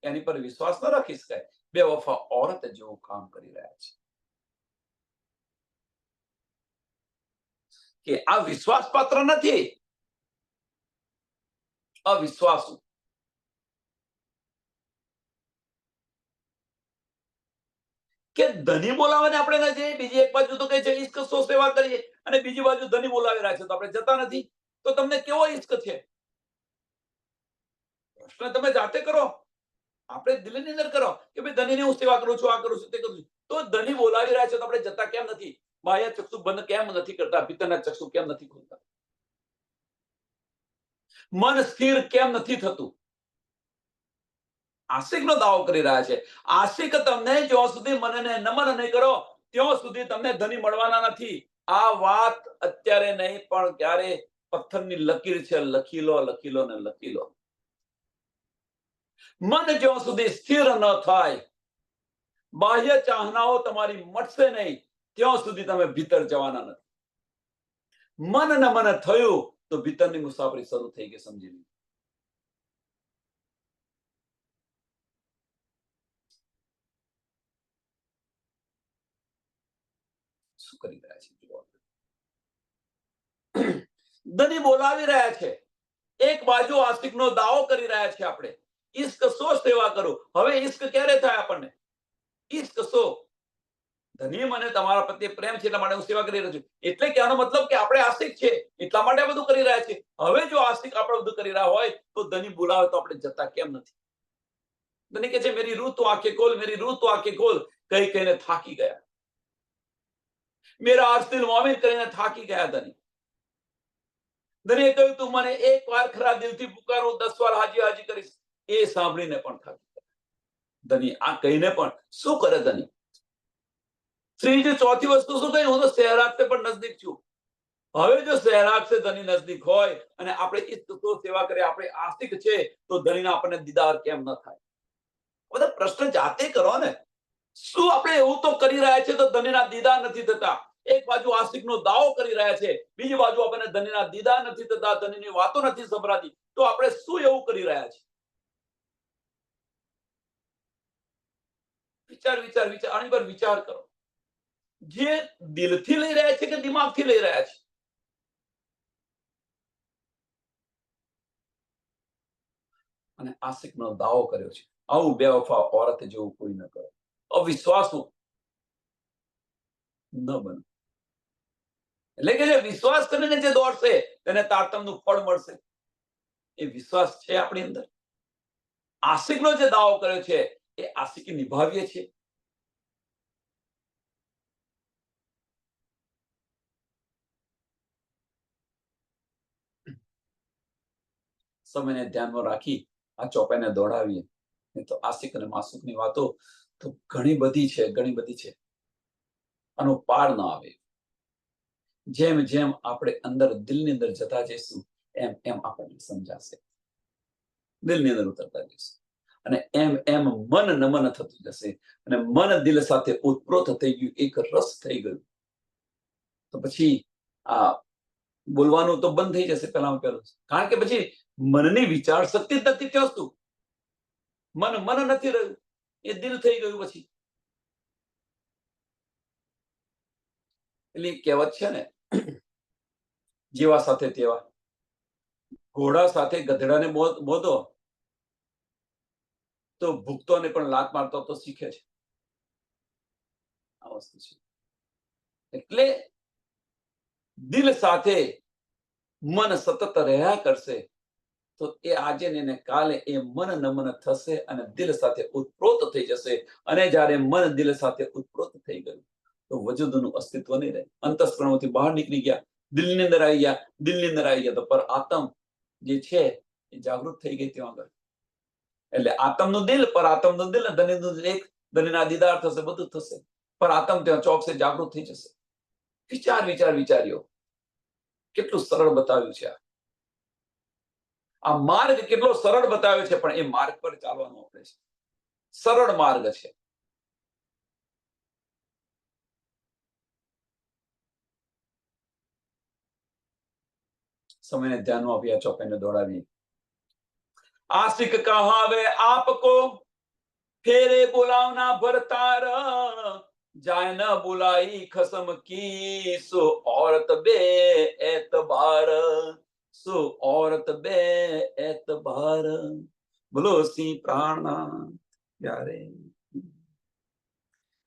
એની પર વિશ્વાસ ન રાખી શકાય બેવફા औरत જેવું કામ કરી રહ્યા છે કે આ વિશ્વાસ પાત્ર નથી અવિશ્વાસુ કે ધની બોલાવે આપણે ન જઈએ બીજી એક બાજુ તો કહે છે ઈશ્ક સો સેવા કરીએ અને બીજી બાજુ ધની બોલાવી રહ્યા છે તો આપણે જતા નથી તો તમને કેવો ઈશ્ક છે પ્રશ્ન તમે જાતે કરો આપણે દિલની અંદર કરો કે ભાઈ ધનીની હું સેવા કરું છું આ કરું છું તે કરું છું તો ધની બોલાવી રહ્યા છે તો આપણે જતા કેમ નથી બાહ્ય ચક્ષુ બંધ કેમ નથી કરતા ભીતરના ચક્ષુ કેમ નથી ખોલતા મન સ્થિર કેમ નથી થતું આશિકનો દાવો કરી રહ્યા છે આશિક તમને જ્યાં સુધી મનને નમન નહીં કરો ત્યાં સુધી તમને ધની મળવાના નથી આ વાત અત્યારે નહીં પણ ક્યારે પથ્થરની લકીર છે લખી લો ને લખી લો મન જ્યાં સુધી સ્થિર ન થાય બાહ્ય ચાહનાઓ તમારી મટશે નહીં ત્યાં સુધી તમે ભીતર જવાના નથી મન ન મન થયું તો ભીતરની મુસાફરી શરૂ થઈ ગઈ સમજી લો શું કરી રહ્યા છે ધની બોલાવી રહ્યા છે એક બાજુ આશિકનો દાવો કરી રહ્યા છે આપણે ઈશ્ક સો સેવા કરો હવે ઈશ્ક ક્યારે થાય આપણને ઈશ્ક સો ધની મને તમારા પ્રત્યે પ્રેમ છે એટલા માટે હું સેવા કરી રહ્યો છું એટલે કે આનો મતલબ કે આપણે આશિક છે એટલા માટે બધું કરી રહ્યા છે હવે જો આશિક આપણે બધું કરી રહ્યા હોય તો ધની બોલાવે તો આપણે જતા કેમ નથી ધની કે છે મેરી રૂહ તો આંખે ખોલ મેરી રૂહ તો આંખે ખોલ કઈ કહીને થાકી ગયા મેરા અર્શ મોમિન કરીને થાકી ગયા ધની ધનીએ કહ્યું તું મને એક વાર ખરા દિલથી પુકારો 10 વાર હાજી હાજી કરીશ એ સાંભળીને પણ થાકી ગયા ધની આ કહીને પણ શું કરે ધની ત્રીજી ચોથી વસ્તુ શું કહી હું તો સહેરાગથી પણ નજદીક છું હવે જો સહેરાગ ધની નજદીક હોય અને આપણે ઈશ્ક તો સેવા કરીએ આપણે આશિક છે તો ધનીના આપણને દીદાર કેમ ન થાય બધા પ્રશ્ન જાતે કરો ને શું આપણે એવું તો કરી રહ્યા છે તો ધનીના દીદાર નથી થતા એક બાજુ આશિકનો દાવો કરી રહ્યા છે બીજી બાજુ આપણને ધનીના દીદાર નથી થતા ધનીની વાતો નથી સંભળાતી તો આપણે શું એવું કરી રહ્યા છે વિચાર આની પર વિચાર કરો જે દિલથી લઈ રહ્યા છે કે દિમાગથી લઈ રહ્યા છે અને આશિકનો દાવો કર્યો છે. આવું બેવફા ઓરત જેવું કોઈ ન કરે. અવિશ્વાસુ ન બને. એટલે કે જે વિશ્વાસ કરીને જે દોડશે તેને તારતમનું ફળ મળશે. એ વિશ્વાસ છે આપણી અંદર. આશિકનો જે દાવો કર્યો છે એ આશિકી નિભાવીએ છીએ. સમયને ધ્યાનમાં રાખી આ ચોપાઈને દોડાવીએ. નહીં તો આશિક અને માસુકની વાતો તો ઘણી બધી છે. આનો પાર ન આવે. જેમ જેમ આપણે અંદર દિલની અંદર જતા જઈશું એમ એમ આપણને સમજાશે. દિલની અંદર ઉતરતા જઈશું અને એમ એમ મન નમન થતું જશે અને મન દિલ સાથે ઉતપ્રોત થઈ ગયું, એક રસ થઈ ગયું. તો પછી આ બોલવાનું તો બંધ થઈ જશે પહેલું. કારણ કે પછી મનની વિચાર શક્તિ જ નથી. ત્યાં શું મન નથી રહ્યું, એ દિલ થઈ ગયું. પછી એટલે કહેવત છે ને, જેવા સાથે તેવા. ઘોડા સાથે ગધેડાને બોધો તો ભૂખતોને પણ લાત મારતો તો શીખે છે. આ વસ્તુ છે. એટલે દિલ સાથે મન સતત રહ્યા કરશે તો એ આજે ને કાલે એ મન નમન થશે અને દિલ સાથે ઉતપ્રોત થઈ જશે. અને જ્યારે મન દિલ સાથે ઉતપ્રોત થઈ ગયું તો વજૂદનું અસ્તિત્વ નહીં રહે. અંતસ્કરણોથી બહાર નીકળી ગયા, દિલની અંદર આવી ગયા તો પર આત્મ જે છે એ જાગૃત થઈ ગઈ ત્યાં આગળ. એટલે આત્મનું દિલ, પર આત્મનું દિલ, ધનીનું દિલ એક, ધનીના દીદાર થશે, બધું થશે. પર આત્મ ત્યાં ચોકસે જાગૃત થઈ જશે. વિચાર્યો કેટલું સરળ બતાવ્યું છે. આ માર્ગ કેટલો સરળ બતાવ્યો છે, પણ એ માર્ગ પર ચાલવાનું આપણે છે. સરળ માર્ગ છે. સમયને ધ્યાનમાં આપી આ ચોપાઈને દોડાવી. आशिक कहावे आपको फेरे बुलावना भरतार जाय न बुलाई खसम की सो औरत बे एतबार बोलो सी प्राणा प्यारे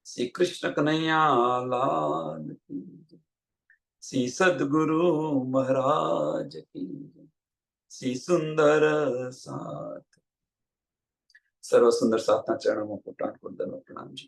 श्री कृष्ण कन्हैया लाल की, श्री सदगुरु महाराज की, श्री सुंदर साथ. सर्व सुंदर साथना चरणों में कोटान को दंडवत प्रणाम जी.